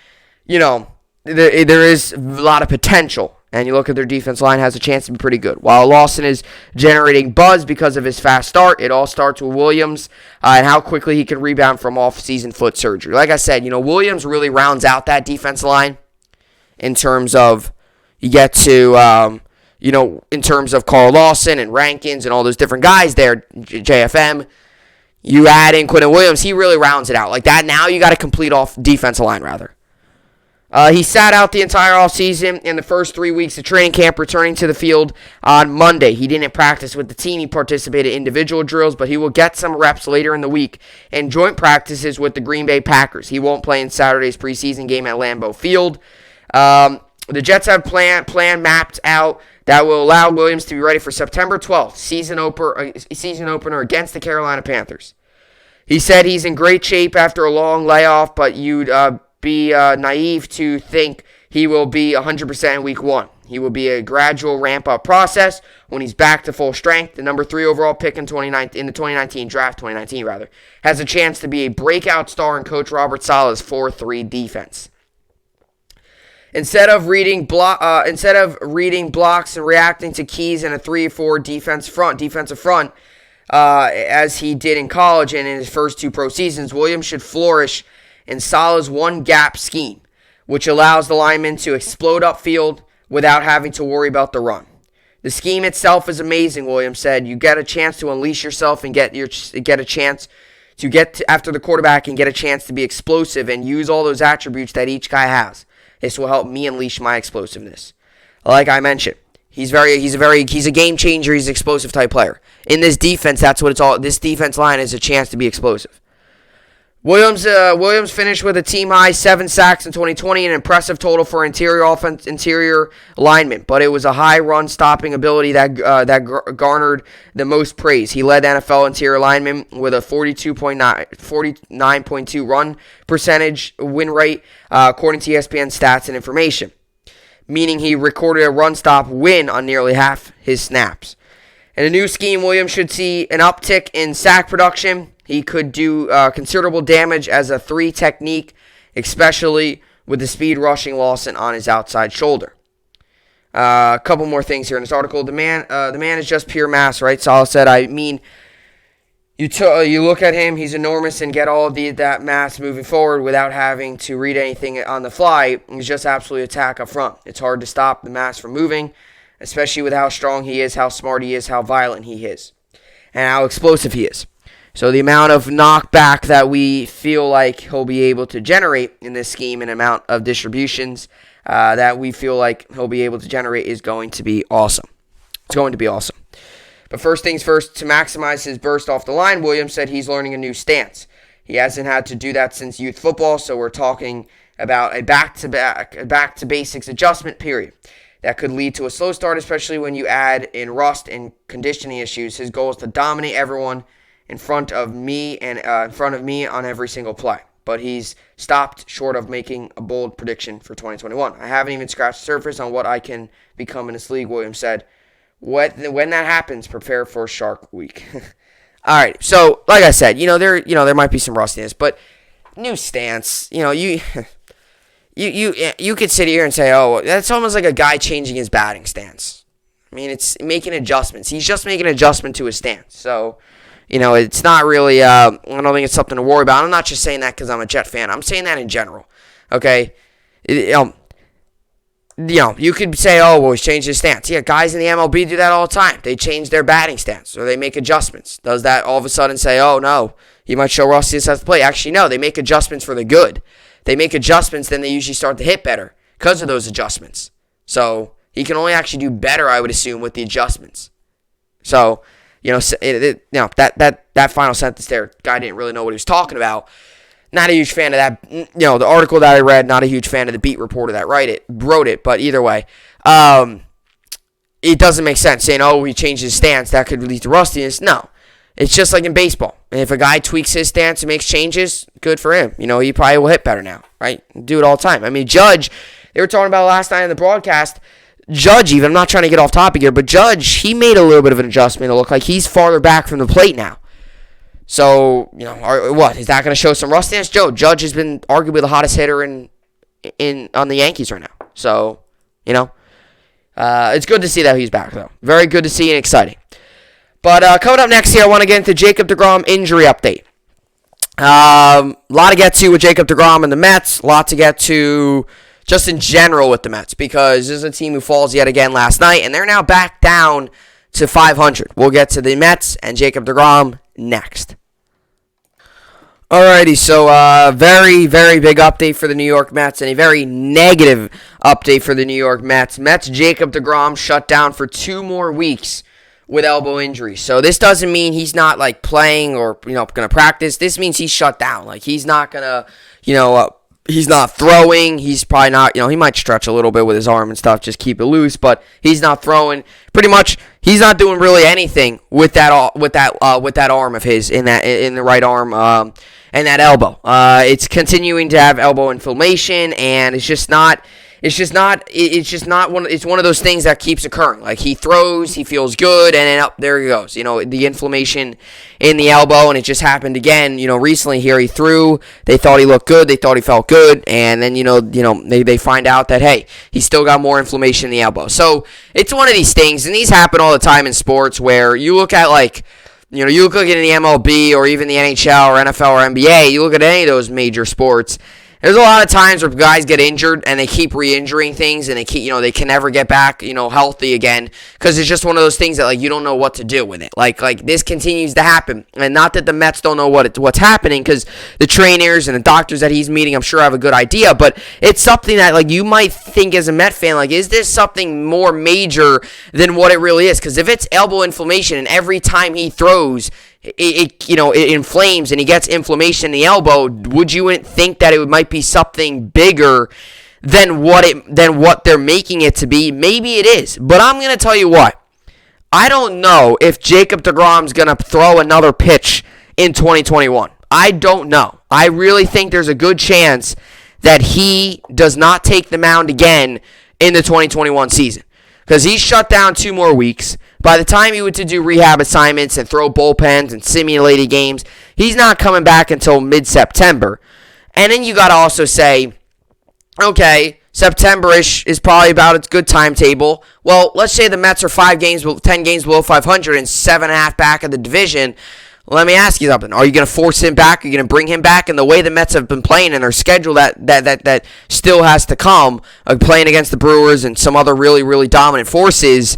there is a lot of potential. And you look at their defense line, has a chance to be pretty good. While Lawson is generating buzz because of his fast start, it all starts with Williams and how quickly he can rebound from off-season foot surgery. Like I said, Williams really rounds out that defense line in terms of you get to in terms of Carl Lawson and Rankins and all those different guys there, JFM. You add in Quinnen Williams, he really rounds it out. Like that, now you got a complete off defensive line, rather. He sat out the entire offseason in the first 3 weeks of training camp, returning to the field on Monday. He didn't practice with the team. He participated in individual drills, but he will get some reps later in the week and joint practices with the Green Bay Packers. He won't play in Saturday's preseason game at Lambeau Field. The Jets have plan mapped out that will allow Williams to be ready for September 12th, season opener against the Carolina Panthers. He said he's in great shape after a long layoff, but you'd be naive to think he will be 100% in week 1. He will be a gradual ramp-up process when he's back to full strength. The number 3 overall pick in the 2019 draft, has a chance to be a breakout star in Coach Robert Saleh's 4-3 defense. Instead of reading blocks and reacting to keys in a 3-4 defensive front, as he did in college and in his first 2 pro seasons, Williams should flourish in Saleh's one-gap scheme, which allows the linemen to explode upfield without having to worry about the run. The scheme itself is amazing, Williams said. You get a chance to unleash yourself and get a chance to get after the quarterback and get a chance to be explosive and use all those attributes that each guy has. This will help me unleash my explosiveness. Like I mentioned, he's a game changer. He's an explosive type player. In this defense, that's what it's all. This defense line is a chance to be explosive. Williams finished with a team-high 7 sacks in 2020, an impressive total for interior linemen, but it was a high run-stopping ability that garnered the most praise. He led NFL interior linemen with a 49.2 run percentage win rate, according to ESPN stats and information, meaning he recorded a run-stop win on nearly half his snaps. In a new scheme, Williams should see an uptick in sack production. He could do considerable damage as a 3 technique, especially with the speed rushing Lawson on his outside shoulder. A couple more things here in this article. The man is just pure mass, right? Saleh said. I mean, you look at him, he's enormous, and get all of that mass moving forward without having to read anything on the fly. He's just absolutely attack up front. It's hard to stop the mass from moving, especially with how strong he is, how smart he is, how violent he is, and how explosive he is. So the amount of knockback that we feel like he'll be able to generate in this scheme and amount of distributions that we feel like he'll be able to generate is going to be awesome. It's going to be awesome. But first things first, to maximize his burst off the line, Williams said he's learning a new stance. He hasn't had to do that since youth football, so we're talking about a back-to-basics adjustment period. That could lead to a slow start, especially when you add in rust and conditioning issues. His goal is to dominate everyone in front of me on every single play. But he's stopped short of making a bold prediction for 2021. I haven't even scratched the surface on what I can become in this league, Williams said. When that happens, prepare for Shark Week. All right, so like I said, there might be some rustiness, but new stance, you could sit here and say, oh, that's almost like a guy changing his batting stance. I mean, it's making adjustments. He's just making an adjustment to his stance. So, it's not really, I don't think it's something to worry about. I'm not just saying that because I'm a Jet fan. I'm saying that in general, okay? You could say, oh, well, he's changed his stance. Yeah, guys in the MLB do that all the time. They change their batting stance or they make adjustments. Does that all of a sudden say, oh, no, he might show rustiness as the play? Actually, no, they make adjustments for the good. They make adjustments, then they usually start to hit better because of those adjustments. So he can only actually do better, I would assume, with the adjustments. So, that final sentence there, guy didn't really know what he was talking about. Not a huge fan of that. The article that I read, not a huge fan of the beat reporter that wrote it. But either way, it doesn't make sense saying, oh, he changed his stance. That could lead to rustiness. No. It's just like in baseball. If a guy tweaks his stance and makes changes, good for him. He probably will hit better now, right? Do it all the time. I mean, Judge, they were talking about last night in the broadcast. Judge, even, I'm not trying to get off topic here, but Judge, he made a little bit of an adjustment to look like he's farther back from the plate now. So, what? Is that going to show some rustiness? Judge has been arguably the hottest hitter on the Yankees right now. So, it's good to see that he's back, though. Very good to see and exciting. But coming up next here, I want to get into Jacob deGrom injury update. A lot to get to with Jacob deGrom and the Mets. A lot to get to just in general with the Mets, because this is a team who falls yet again last night, and they're now back down to 500. We'll get to the Mets and Jacob deGrom next. Alrighty, so very, very big update for the New York Mets and a very negative update for the New York Mets. Mets Jacob deGrom shut down for 2 more weeks with elbow injury. So this doesn't mean he's not like playing or going to practice. This means he's shut down. Like he's not going to, he's not throwing. He's probably not, he might stretch a little bit with his arm and stuff, just keep it loose, but he's not throwing. Pretty much, he's not doing really anything with that arm of his in the right arm and that elbow. It's continuing to have elbow inflammation, and it's one of those things that keeps occurring. Like he throws, he feels good, and then up there he goes. The inflammation in the elbow, and it just happened again. Recently here he threw. They thought he looked good. They thought he felt good, and then they find out that hey, he's still got more inflammation in the elbow. So it's one of these things, and these happen all the time in sports where you look at you look at the MLB or even the NHL or NFL or NBA. You look at any of those major sports. There's a lot of times where guys get injured and they keep re-injuring things, and they keep, they can never get back, healthy again, because it's just one of those things that you don't know what to do with it. Like this continues to happen, and not that the Mets don't know what's happening, because the trainers and the doctors that he's meeting, I'm sure, have a good idea, but it's something that you might think as a Met fan, is this something more major than what it really is? Because if it's elbow inflammation and every time he throws, it inflames and he gets inflammation in the elbow, would you think that it might be something bigger than what they're making it to be? Maybe it is, but I'm going to tell you what. I don't know if Jacob deGrom's going to throw another pitch in 2021. I don't know. I really think there's a good chance that he does not take the mound again in the 2021 season, because he's shut down 2 more weeks. By the time he went to do rehab assignments and throw bullpens and simulated games, he's not coming back until mid-September. And then you got to also say, okay, September-ish is probably about its good timetable. Well, let's say the Mets are 10 games below 500 and 7.5 back of the division. Let me ask you something. Are you going to force him back? Are you going to bring him back? And the way the Mets have been playing and their schedule that still has to come, playing against the Brewers and some other really, really dominant forces,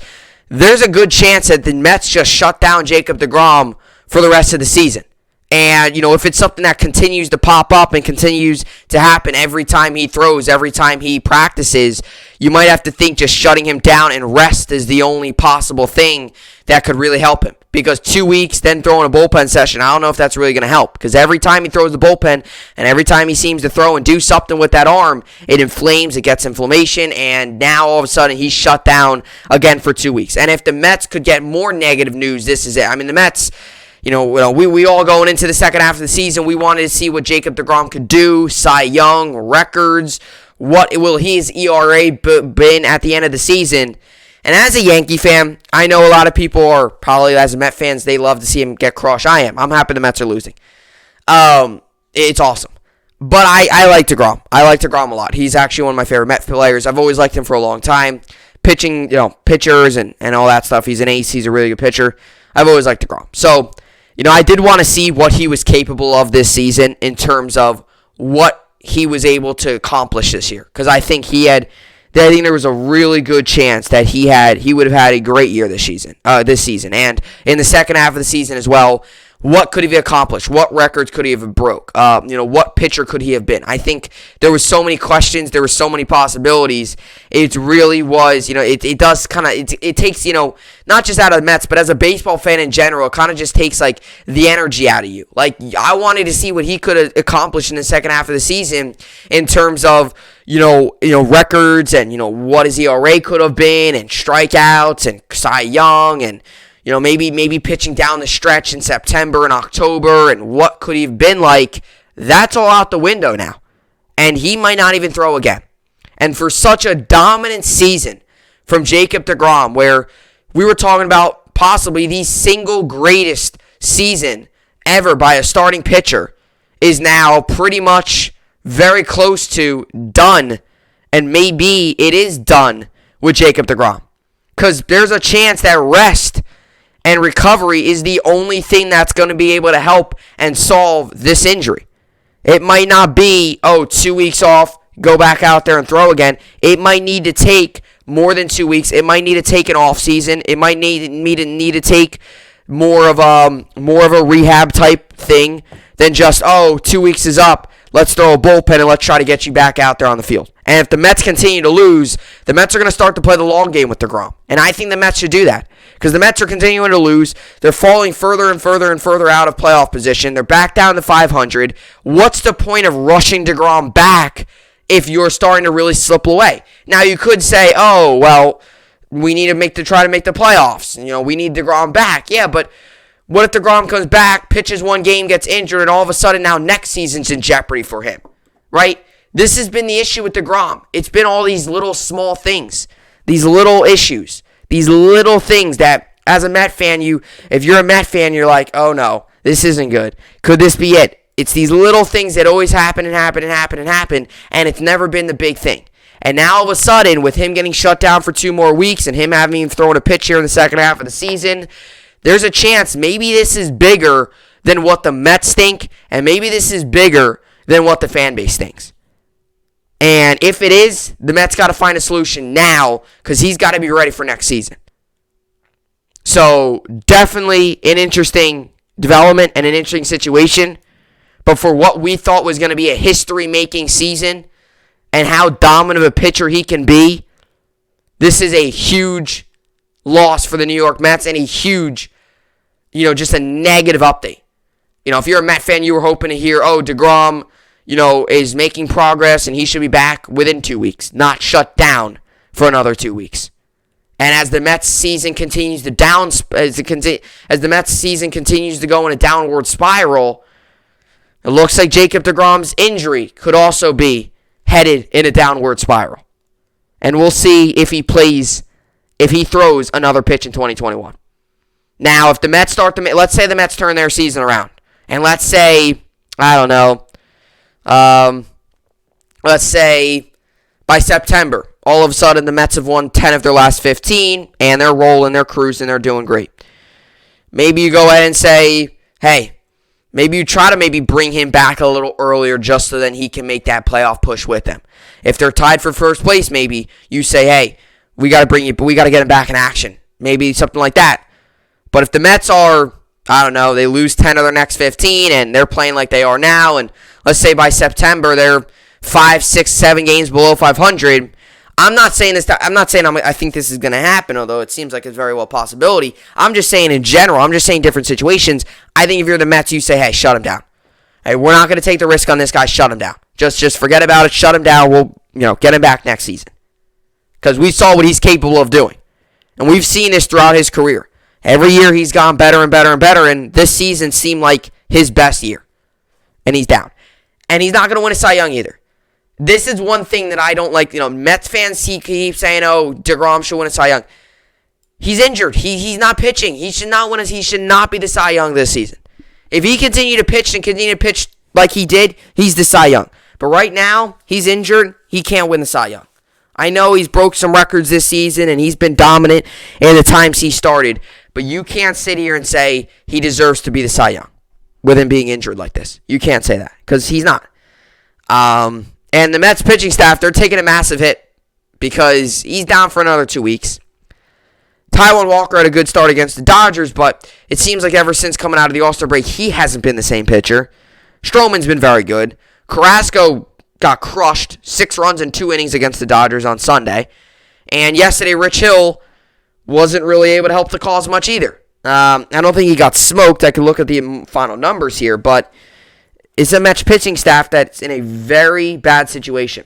there's a good chance that the Mets just shut down Jacob deGrom for the rest of the season. And, if it's something that continues to pop up and continues to happen every time he throws, every time he practices, you might have to think just shutting him down and rest is the only possible thing that could really help him. Because 2 weeks, then throwing a bullpen session, I don't know if that's really going to help. Because every time he throws the bullpen and every time he seems to throw and do something with that arm, it inflames, it gets inflammation, and now all of a sudden he's shut down again for 2 weeks. And if the Mets could get more negative news, this is it. I mean, the Mets, we all going into the second half of the season, we wanted to see what Jacob deGrom could do, Cy Young, records, what will his ERA been at the end of the season. And as a Yankee fan, I know a lot of people are probably, as Met fans, they love to see him get crushed. I'm happy the Mets are losing. It's awesome. But I like deGrom. I like deGrom a lot. He's actually one of my favorite Met players. I've always liked him for a long time. Pitching, pitchers and all that stuff. He's an ace. He's a really good pitcher. I've always liked deGrom. So, I did want to see what he was capable of this season in terms of what he was able to accomplish this year. Because I think there was a really good chance that he would have had a great year this season. And in the second half of the season as well, what could he have accomplished? What records could he have broke? What pitcher could he have been? I think there were so many questions. There were so many possibilities. It really was, it does kind of, it takes, not just out of the Mets, but as a baseball fan in general, it kind of just takes, the energy out of you. I wanted to see what he could have accomplished in the second half of the season in terms of, records and, what his ERA could have been and strikeouts and Cy Young and, maybe pitching down the stretch in September and October and what could he have been like. That's all out the window now. And he might not even throw again. And for such a dominant season from Jacob deGrom, where we were talking about possibly the single greatest season ever by a starting pitcher, is now pretty much very close to done. And maybe it is done with Jacob deGrom. Because there's a chance that rest and recovery is the only thing that's going to be able to help and solve this injury. It might not be, 2 weeks off, go back out there and throw again, it might need to take more than 2 weeks. It might need to take an off season. It might need to take more of a rehab type thing than just 2 weeks is up. Let's throw a bullpen and let's try to get you back out there on the field. And if the Mets continue to lose, the Mets are going to start to play the long game with deGrom. And I think the Mets should do that because the Mets are continuing to lose. They're falling further and further and further out of playoff position. They're back down to 500. What's the point of rushing deGrom back if you're starting to really slip away? Now, you could say, we need to try to make the playoffs. We need deGrom back. Yeah, but what if deGrom comes back, pitches one game, gets injured, and all of a sudden now next season's in jeopardy for him, right? This has been the issue with deGrom. It's been all these little small things, these little issues, these little things that as a Met fan, if you're a Met fan, you're like, oh no, this isn't good. Could this be it? It's these little things that always happen, and it's never been the big thing. And now all of a sudden, with him getting shut down for 2 more weeks and him having thrown a pitch here in the second half of the season, there's a chance maybe this is bigger than what the Mets think, and maybe this is bigger than what the fan base thinks. And if it is, the Mets got to find a solution now because he's got to be ready for next season. So definitely an interesting development and an interesting situation. But for what we thought was going to be a history-making season and how dominant of a pitcher he can be, this is a huge loss for the New York Mets and a huge, just a negative update. If you're a Met fan, you were hoping to hear, deGrom, is making progress and he should be back within 2 weeks, not shut down for another 2 weeks. And as the Mets season continues to go in a downward spiral, it looks like Jacob deGrom's injury could also be headed in a downward spiral. And we'll see if he throws another pitch in 2021. Now, if the Mets let's say the Mets turn their season around. And let's say, let's say by September, all of a sudden the Mets have won 10 of their last 15, and they're rolling, they're cruising, they're doing great. Maybe you go ahead and say, hey, maybe you try to bring him back a little earlier just so then he can make that playoff push with them. If they're tied for first place, maybe you say, hey, we got to get him back in action. Maybe something like that. But if the Mets are, they lose 10 of their next 15 and they're playing like they are now, and let's say by September they're 5, 6, 7 games below 500, I think this is going to happen, although it seems like it's very well a possibility. I'm just saying in general, different situations. I think if you're the Mets, you say, hey, shut him down. Hey, we're not going to take the risk on this guy. Shut him down. Just forget about it. Shut him down. We'll, get him back next season. Because we saw what he's capable of doing. And we've seen this throughout his career. Every year he's gone better and better and better, and this season seemed like his best year. And he's down. And he's not going to win a Cy Young either. This is one thing that I don't like. Mets fans keep saying, deGrom should win a Cy Young. He's injured. He's not pitching. He should not win. He should not be the Cy Young this season. If he continue to pitch like he did, he's the Cy Young. But right now, he's injured. He can't win the Cy Young. I know he's broke some records this season, and he's been dominant in the times he started. But you can't sit here and say he deserves to be the Cy Young with him being injured like this. You can't say that because he's not. And the Mets pitching staff, they're taking a massive hit because he's down for another 2 weeks. Taijuan Walker had a good start against the Dodgers, but it seems like ever since coming out of the All-Star break, he hasn't been the same pitcher. Stroman's been very good. Carrasco got crushed, 6 runs in 2 innings against the Dodgers on Sunday. And yesterday, Rich Hill wasn't really able to help the cause much either. I don't think he got smoked. I could look at the final numbers here, but it's a Mets pitching staff that's in a very bad situation.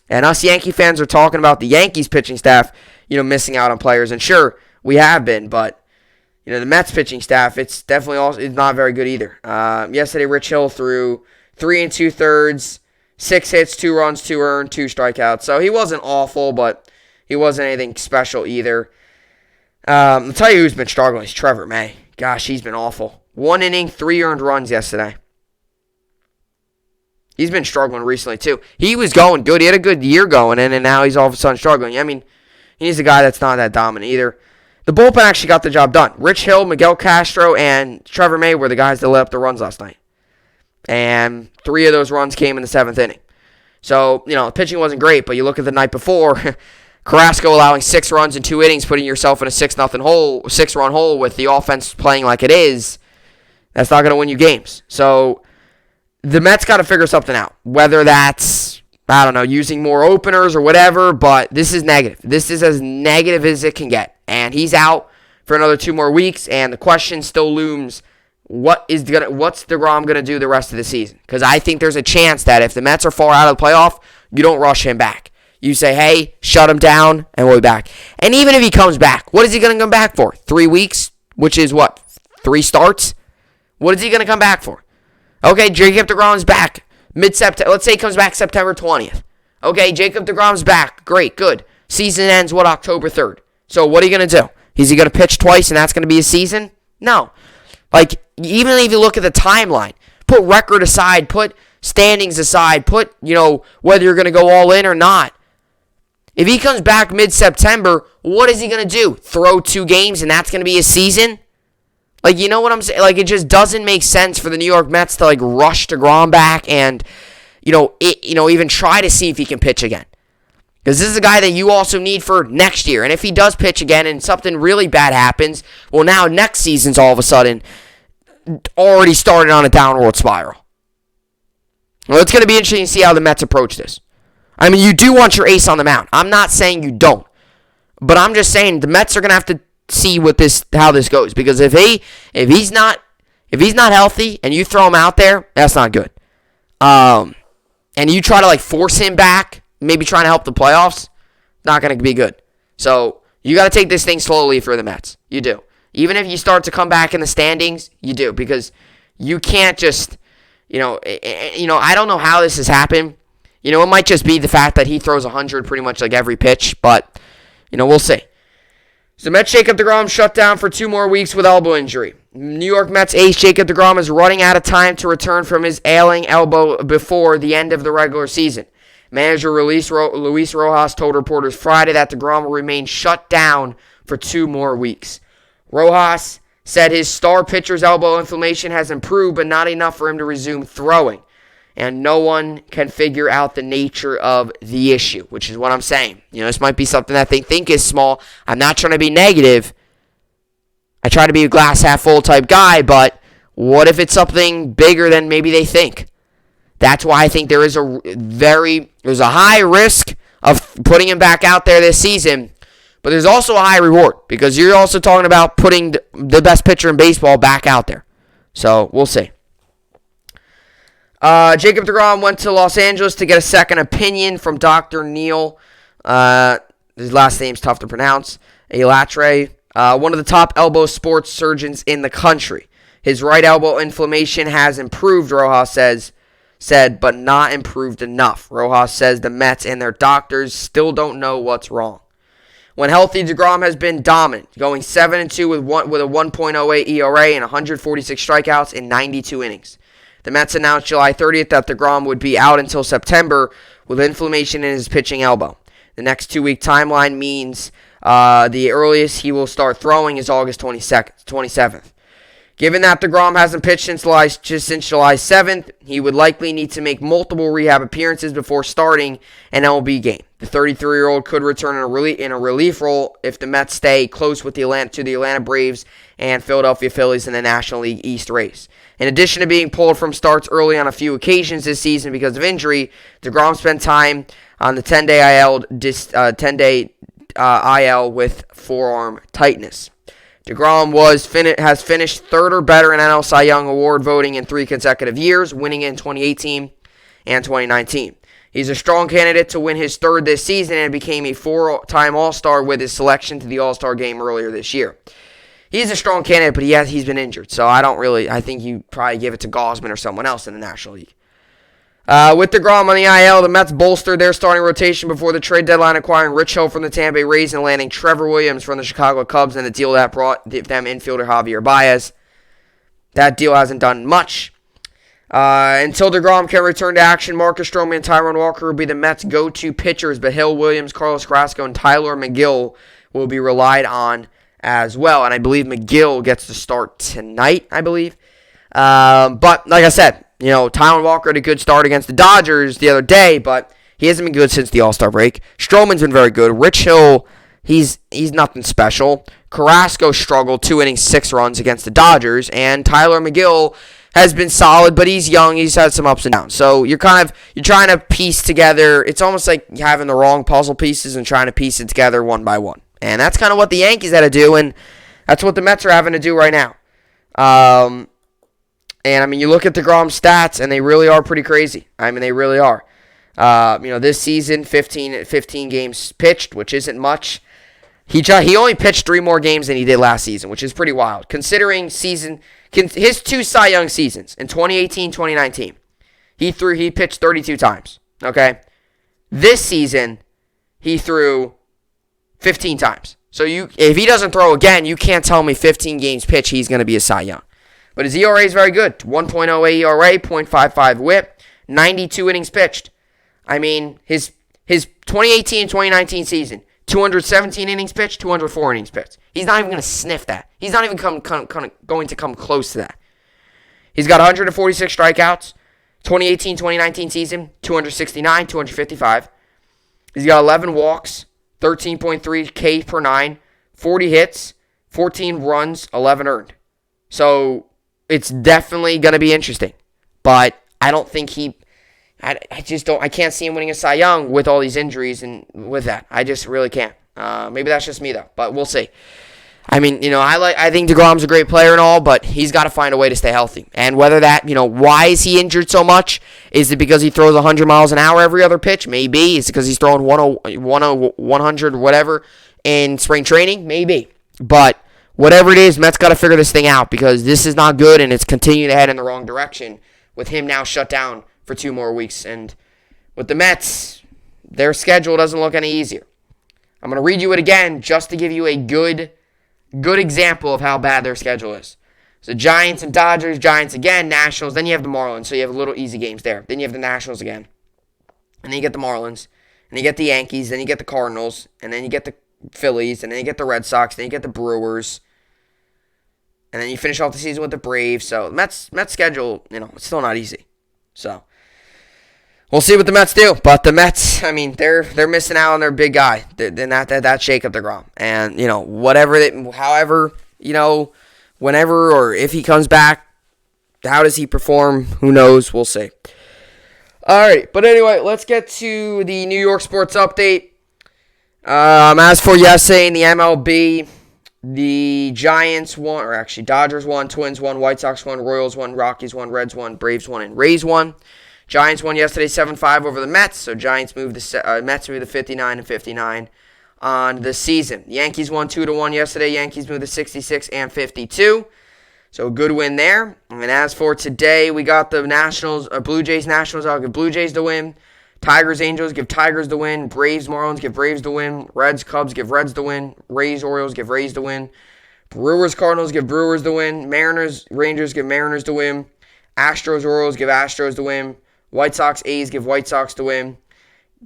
And us Yankee fans are talking about the Yankees pitching staff, missing out on players. And sure, we have been, but, the Mets pitching staff, it's definitely it's not very good either. Yesterday, Rich Hill threw 3 2/3, 6 hits, 2 runs, 2 earned, 2 strikeouts. So he wasn't awful, but he wasn't anything special either. I'll tell you who's been struggling is Trevor May. Gosh, he's been awful. 1 inning, 3 earned runs yesterday. He's been struggling recently, too. He was going good. He had a good year going, and now he's all of a sudden struggling. I mean, he's a guy that's not that dominant either. The bullpen actually got the job done. Rich Hill, Miguel Castro, and Trevor May were the guys that lit up the runs last night. And 3 of those runs came in the 7th inning. So, the pitching wasn't great, but you look at the night before, Carrasco allowing 6 runs in 2 innings, putting yourself in a 6-run hole with the offense playing like it is. That's not going to win you games. So, the Mets got to figure something out. Whether that's, using more openers or whatever, but this is negative. This is as negative as it can get. And he's out for another 2 more weeks, and the question still looms, what's deGrom going to do the rest of the season? Because I think there's a chance that if the Mets are far out of the playoff, you don't rush him back. You say, hey, shut him down, and we'll be back. And even if he comes back, what is he going to come back for? 3 weeks, which is what? 3 starts? What is he going to come back for? Okay, Jacob deGrom's back mid-September. Let's say he comes back September 20th. Okay, Jacob deGrom's back. Great, good. Season ends, October 3rd. So what are you going to do? Is he going to pitch twice and that's going to be his season? No. Even if you look at the timeline, put record aside, put standings aside, put, whether you're going to go all in or not. If he comes back mid-September, what is he going to do? Throw 2 games and that's going to be his season? You know what I'm saying? It just doesn't make sense for the New York Mets to, rush deGrom back and, even try to see if he can pitch again. Because this is a guy that you also need for next year. And if he does pitch again and something really bad happens, well, now next season's all of a sudden already started on a downward spiral. Well, it's going to be interesting to see how the Mets approach this. I mean, you do want your ace on the mound. I'm not saying you don't. But I'm just saying the Mets are going to have to see how this goes. Because if he's not healthy and you throw him out there, that's not good. And you try to force him back, maybe trying to help the playoffs, not going to be good. So you got to take this thing slowly for the Mets. You do. Even if you start to come back in the standings, you do. Because you can't just, I don't know how this has happened. It might just be the fact that he throws 100 pretty much every pitch. But, we'll see. So Mets Jacob deGrom shut down for 2 more weeks with elbow injury. New York Mets ace Jacob deGrom is running out of time to return from his ailing elbow before the end of the regular season. Manager Luis Rojas told reporters Friday that deGrom will remain shut down for 2 more weeks. Rojas said his star pitcher's elbow inflammation has improved, but not enough for him to resume throwing. And no one can figure out the nature of the issue, which is what I'm saying. This might be something that they think is small. I'm not trying to be negative. I try to be a glass half full type guy, but what if it's something bigger than maybe they think? That's why I think there's a high risk of putting him back out there this season, but there's also a high reward because you're also talking about putting the best pitcher in baseball back out there. So we'll see. Jacob deGrom went to Los Angeles to get a second opinion from Dr. Neil. His last name's tough to pronounce. Elatre, one of the top elbow sports surgeons in the country. His right elbow inflammation has improved, Rojas said, but not improved enough. Rojas says the Mets and their doctors still don't know what's wrong. When healthy, deGrom has been dominant, going 7-2 with a 1.08 ERA and 146 strikeouts in 92 innings. The Mets announced July 30th that deGrom would be out until September with inflammation in his pitching elbow. The next 2-week timeline means the earliest he will start throwing is August 27th. Given that deGrom hasn't pitched since July 7th, he would likely need to make multiple rehab appearances before starting an MLB game. The 33-year-old could return in a relief role if the Mets stay close with the Atlanta Braves and Philadelphia Phillies in the National League East race. In addition to being pulled from starts early on a few occasions this season because of injury, deGrom spent time on the 10-day IL with forearm tightness. deGrom has finished third or better in NL Cy Young Award voting in 3 consecutive years, winning in 2018 and 2019. He's a strong candidate to win his third this season and became a 4-time All-Star with his selection to the All-Star game earlier this year. He's a strong candidate, but he's been injured, so I think you probably give it to Gausman or someone else in the National League. With deGrom on the IL, the Mets bolstered their starting rotation before the trade deadline, acquiring Rich Hill from the Tampa Bay Rays and landing Trevor Williams from the Chicago Cubs in the deal that brought them infielder Javier Baez. That deal hasn't done much. Until deGrom can return to action, Marcus Stroman and Taijuan Walker will be the Mets' go-to pitchers, but Hill, Williams, Carlos Carrasco, and Tyler McGill will be relied on as well. And I believe McGill gets to start tonight, I believe. But like I said, Tyler Walker had a good start against the Dodgers the other day, but he hasn't been good since the All-Star break. Stroman's been very good. Rich Hill, he's nothing special. Carrasco struggled 2 innings, 6 runs against the Dodgers, and Tyler McGill has been solid, but he's young. He's had some ups and downs. So you're trying to piece together. It's almost like having the wrong puzzle pieces and trying to piece it together one by one. And that's kind of what the Yankees had to do, and that's what the Mets are having to do right now. And you look at deGrom stats, and they really are pretty crazy. They really are. This season, 15 games pitched, which isn't much. He only pitched 3 more games than he did last season, which is pretty wild. Considering his 2 Cy Young seasons, in 2018, 2019, he pitched 32 times, okay? This season, he threw 15 times. So if he doesn't throw again, you can't tell me 15 games pitched, he's going to be a Cy Young. But his ERA is very good. 1.08 ERA, .55 whip, 92 innings pitched. His 2018 and 2019 season, 217 innings pitched, 204 innings pitched. He's not even going to sniff that. He's not even going to come close to that. He's got 146 strikeouts. 2018-2019 season, 269, 255. He's got 11 walks, 13.3 K per 9, 40 hits, 14 runs, 11 earned. So it's definitely going to be interesting. But I don't think I can't see him winning a Cy Young with all these injuries and with that. I just really can't. Maybe that's just me, though, but we'll see. I think deGrom's a great player and all, but he's got to find a way to stay healthy. And whether that, why is he injured so much? Is it because he throws 100 miles an hour every other pitch? Maybe. Is it because he's throwing 100, whatever, in spring training? Maybe. But whatever it is, Mets got to figure this thing out because this is not good and it's continuing to head in the wrong direction with him now shut down for 2 more weeks. And with the Mets, their schedule doesn't look any easier. I'm going to read you it again just to give you a good example of how bad their schedule is. So Giants and Dodgers, Giants again, Nationals, then you have the Marlins, so you have a little easy games there. Then you have the Nationals again. And then you get the Marlins, and you get the Yankees, then you get the Cardinals, and then you get the Phillies, and then you get the Red Sox, then you get the Brewers. And then you finish off the season with the Braves. So Mets schedule, it's still not easy. So we'll see what the Mets do. But the Mets, they're missing out on their big guy. They're not that shake up deGrom. And, whenever or if he comes back, how does he perform? Who knows? We'll see. All right. But anyway, let's get to the New York sports update. As for yesterday in the MLB, the Giants won, or actually Dodgers won, Twins won, White Sox won, Royals won, Rockies won, Reds won, Braves won, and Rays won. Giants won yesterday 7-5 over the Mets, so Mets moved to 59 and 59 on the season. The Yankees won 2-1 yesterday. Yankees moved to 66 and 52. So a good win there. And as for today, we got the Blue Jays Nationals. I'll give Blue Jays the win. Tigers Angels give Tigers the win. Braves Marlins give Braves the win. Reds Cubs give Reds the win. Rays Orioles give Rays the win. Brewers Cardinals give Brewers the win. Mariners Rangers give Mariners the win. Astros Orioles give Astros the win. White Sox A's give White Sox the win.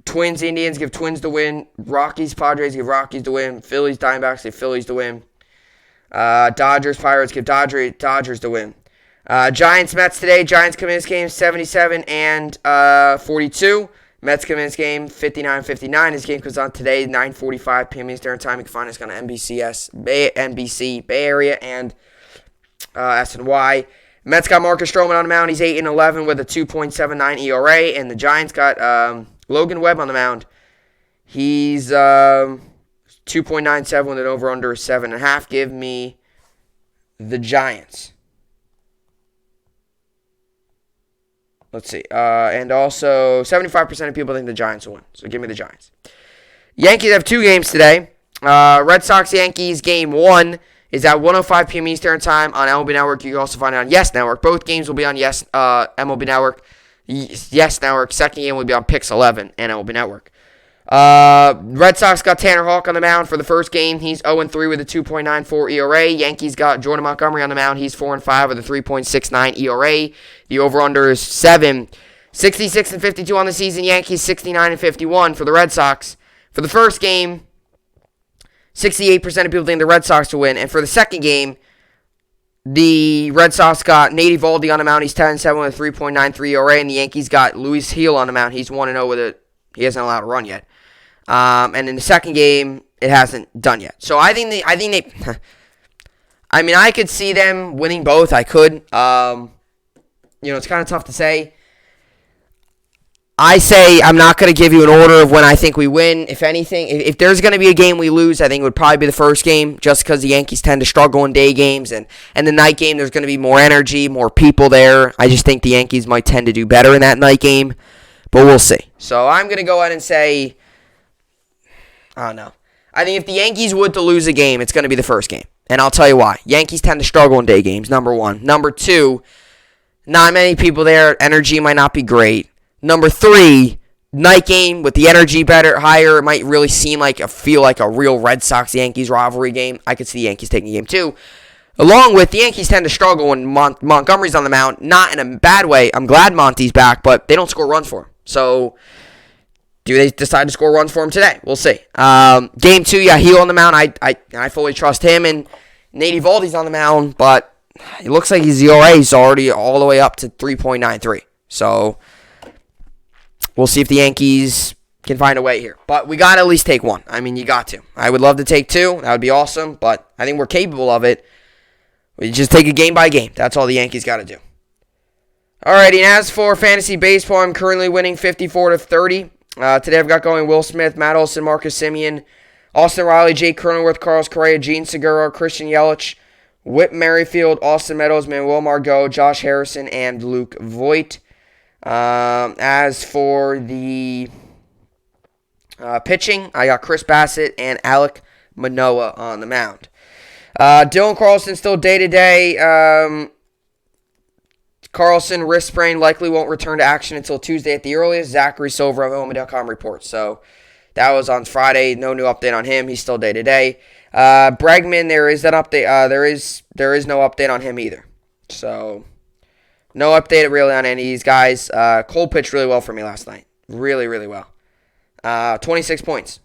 Twins Indians give Twins the win. Rockies Padres give Rockies the win. Phillies Diamondbacks give Phillies the win. Dodgers Pirates give Dodgers the win. Giants Mets today. Giants come in this game 77 and 42. Mets come in this game 59-59. This game comes on today 9:45 p.m. Eastern Time. You can find us on NBC Bay Area and SNY. Mets got Marcus Stroman on the mound. He's 8-11 with a 2.79 ERA, and the Giants got Logan Webb on the mound. He's 2.97 with an over/under 7.5. Give me the Giants. Let's see. And also, 75% of people think the Giants will win. So give me the Giants. Yankees have 2 games today. Red Sox-Yankees game 1 is at 1:05 p.m. Eastern Time on MLB Network. You can also find it on Yes Network. Both games will be on MLB Network. Yes Network. Second game will be on Pix 11 and MLB Network. Red Sox got Tanner Houck on the mound for the first game. He's 0-3 with a 2.94 ERA. Yankees got Jordan Montgomery on the mound. He's 4-5 with a 3.69 ERA. The over/under is 7. 66 and 52 on the season. Yankees 69 and 51 for the Red Sox. For the first game, 68% of people think the Red Sox will win. And for the second game, The Red Sox got Nate Eovaldi on the mound. He's 10-7 with a 3.93 ERA, and the Yankees got Luis Gil on the mound. He's 1-0 with it. He hasn't allowed a run yet. And in the second game, it hasn't done yet. So I think they. I mean, I could see them winning both. I could. It's kind of tough to say. I say I'm not going to give you an order of when I think we win. If anything, if there's going to be a game we lose, I think it would probably be the first game, just because the Yankees tend to struggle in day games. And the night game, there's going to be more energy, more people there. I just think the Yankees might tend to do better in that night game. But we'll see. So I'm going to go ahead and say, I don't know. I think if the Yankees would to lose a game, it's going to be the first game. And I'll tell you why. Yankees tend to struggle in day games, number one. Number two, not many people there. Energy might not be great. Number three, night game with the energy higher. It might really feel like a real Red Sox-Yankees rivalry game. I could see the Yankees taking game two. Along with, the Yankees tend to struggle when Montgomery's on the mound. Not in a bad way. I'm glad Monty's back, but they don't score runs for him. So, do they decide to score runs for him today? We'll see. Game two, Gil on the mound. I fully trust him. And Nate Eovaldi's on the mound, but it looks like his ERA is already all the way up to 3.93. So, we'll see if the Yankees can find a way here. But we got to at least take one. I mean, you got to. I would love to take two. That would be awesome. But I think we're capable of it. We just take it game by game. That's all the Yankees got to do. Alrighty, and as for fantasy baseball, I'm currently winning 54-30. Today I've got going Will Smith, Matt Olson, Marcus Semien, Austin Riley, Jake Cronenworth, Carlos Correa, Gene Segura, Christian Yelich, Whit Merrifield, Austin Meadows, Manuel Margot, Josh Harrison, and Luke Voigt. As for the pitching, I got Chris Bassett and Alek Manoah on the mound. Dylan Carlson still day-to-day. Carlson, wrist sprain, likely won't return to action until Tuesday at the earliest. Zachary Silver of Omi.com reports. So that was on Friday. No new update on him. He's still day-to-day. Bregman, there is that update. There is no update on him either. So no update really on any of these guys. Cole pitched really well for me last night. Really, really well. 26 points.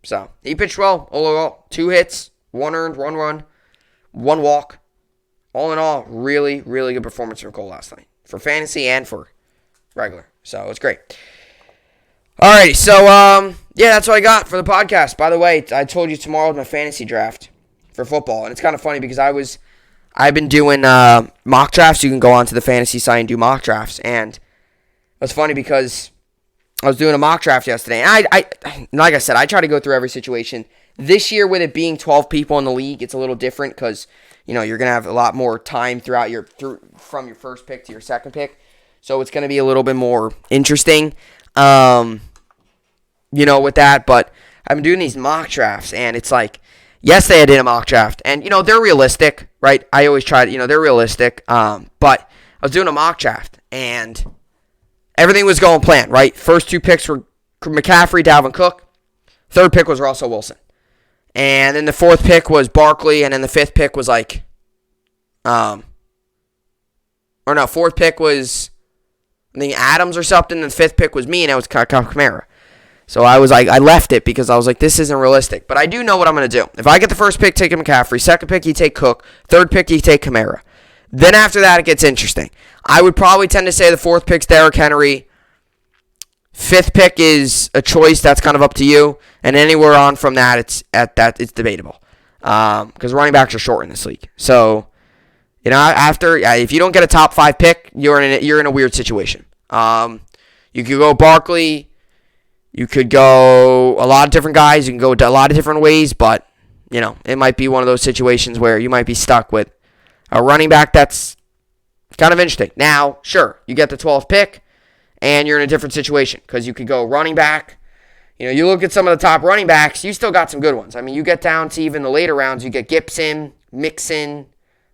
So he pitched well overall. 2 hits, 1 earned, 1 run, 1 walk. All in all, really, really good performance from Cole last night. For fantasy and for regular. So, it's great. Alrighty, so, that's what I got for the podcast. By the way, I told you tomorrow is my fantasy draft for football. And it's kind of funny because I've been doing mock drafts. You can go onto the fantasy site and do mock drafts. And it was funny because I was doing a mock draft yesterday. And I like I said, I try to go through every situation. This year, with it being 12 people in the league, it's a little different because you're going to have a lot more time from your first pick to your second pick. So it's going to be a little bit more interesting, with that. But I've been doing these mock drafts, and it's like, yesterday I did a mock draft. And, they're realistic, right? I always try to, they're realistic. But I was doing a mock draft, and everything was going planned, right? First 2 picks were McCaffrey, Dalvin Cook. Third pick was Russell Wilson. And then the 4th pick was Barkley, and then the 5th pick was 4th pick was, I think, Adams or something, and the 5th pick was me, and it was Kamara. So I was like, I left it because I was like, this isn't realistic. But I do know what I'm going to do. If I get the first pick, take McCaffrey. Second pick, you take Cook. Third pick, you take Kamara. Then after that, it gets interesting. I would probably tend to say the 4th pick's Derrick Henry. 5th pick is a choice. That's kind of up to you. And anywhere on from that, it's debatable. Because running backs are short in this league. So, if you don't get a top 5 pick, you're in a weird situation. You could go Barkley. You could go a lot of different guys. You can go a lot of different ways. But, it might be one of those situations where you might be stuck with a running back that's kind of interesting. Now, sure, you get the 12th pick. And you're in a different situation because you could go running back. You look at some of the top running backs, you still got some good ones. I mean, you get down to even the later rounds, you get Gibson, Mixon,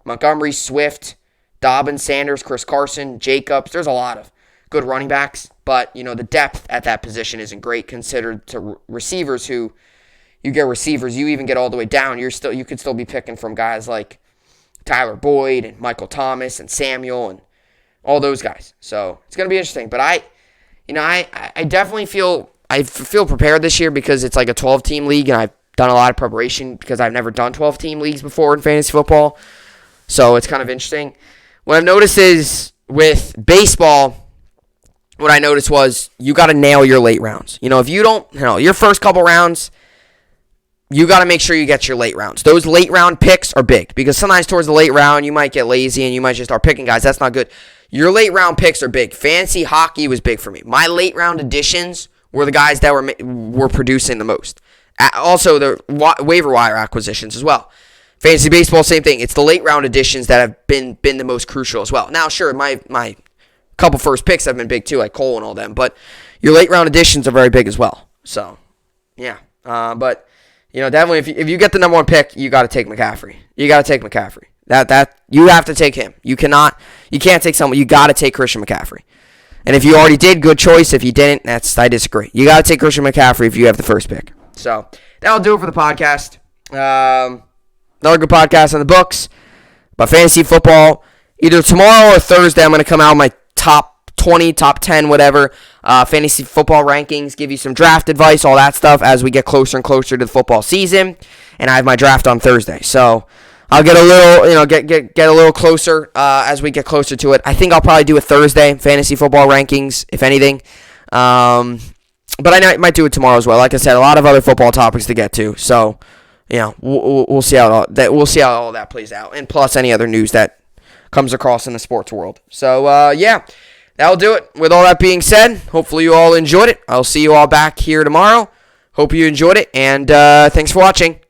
Montgomery, Swift, Dobbins, Sanders, Chris Carson, Jacobs. There's a lot of good running backs, but, the depth at that position isn't great considered to receivers who you get receivers. You even get all the way down. You could still be picking from guys like Tyler Boyd and Michael Thomas and Samuel and all those guys. So it's going to be interesting. But I definitely feel prepared this year because it's like a 12-team league, and I've done a lot of preparation because I've never done 12-team leagues before in fantasy football. So it's kind of interesting. What I've noticed is with baseball, what I noticed was you got to nail your late rounds. If you don't, your first couple rounds, you got to make sure you get your late rounds. Those late round picks are big because sometimes towards the late round, you might get lazy and you might just start picking guys. That's not good. Your late round picks are big. Fantasy hockey was big for me. My late round additions were the guys that were producing the most. Also, the waiver wire acquisitions as well. Fantasy baseball, same thing. It's the late round additions that have been the most crucial as well. Now, sure, my couple first picks have been big too, like Cole and all them. But your late round additions are very big as well. So, yeah. But definitely, if you get the number one pick, you got to take McCaffrey. You got to take McCaffrey. That you have to take him. You can't take someone. You got to take Christian McCaffrey. And if you already did, good choice. If you didn't, I disagree. You got to take Christian McCaffrey if you have the first pick. So that'll do it for the podcast. Another good podcast on the books about fantasy football. Either tomorrow or Thursday, I'm going to come out with my top 20, top 10, whatever, fantasy football rankings, give you some draft advice, all that stuff as we get closer and closer to the football season. And I have my draft on Thursday. So I'll get a little, get a little closer as we get closer to it. I think I'll probably do a Thursday fantasy football rankings, if anything. But I might do it tomorrow as well. Like I said, a lot of other football topics to get to. So, we'll see how all that plays out, and plus any other news that comes across in the sports world. So, that'll do it. With all that being said, hopefully you all enjoyed it. I'll see you all back here tomorrow. Hope you enjoyed it, and thanks for watching.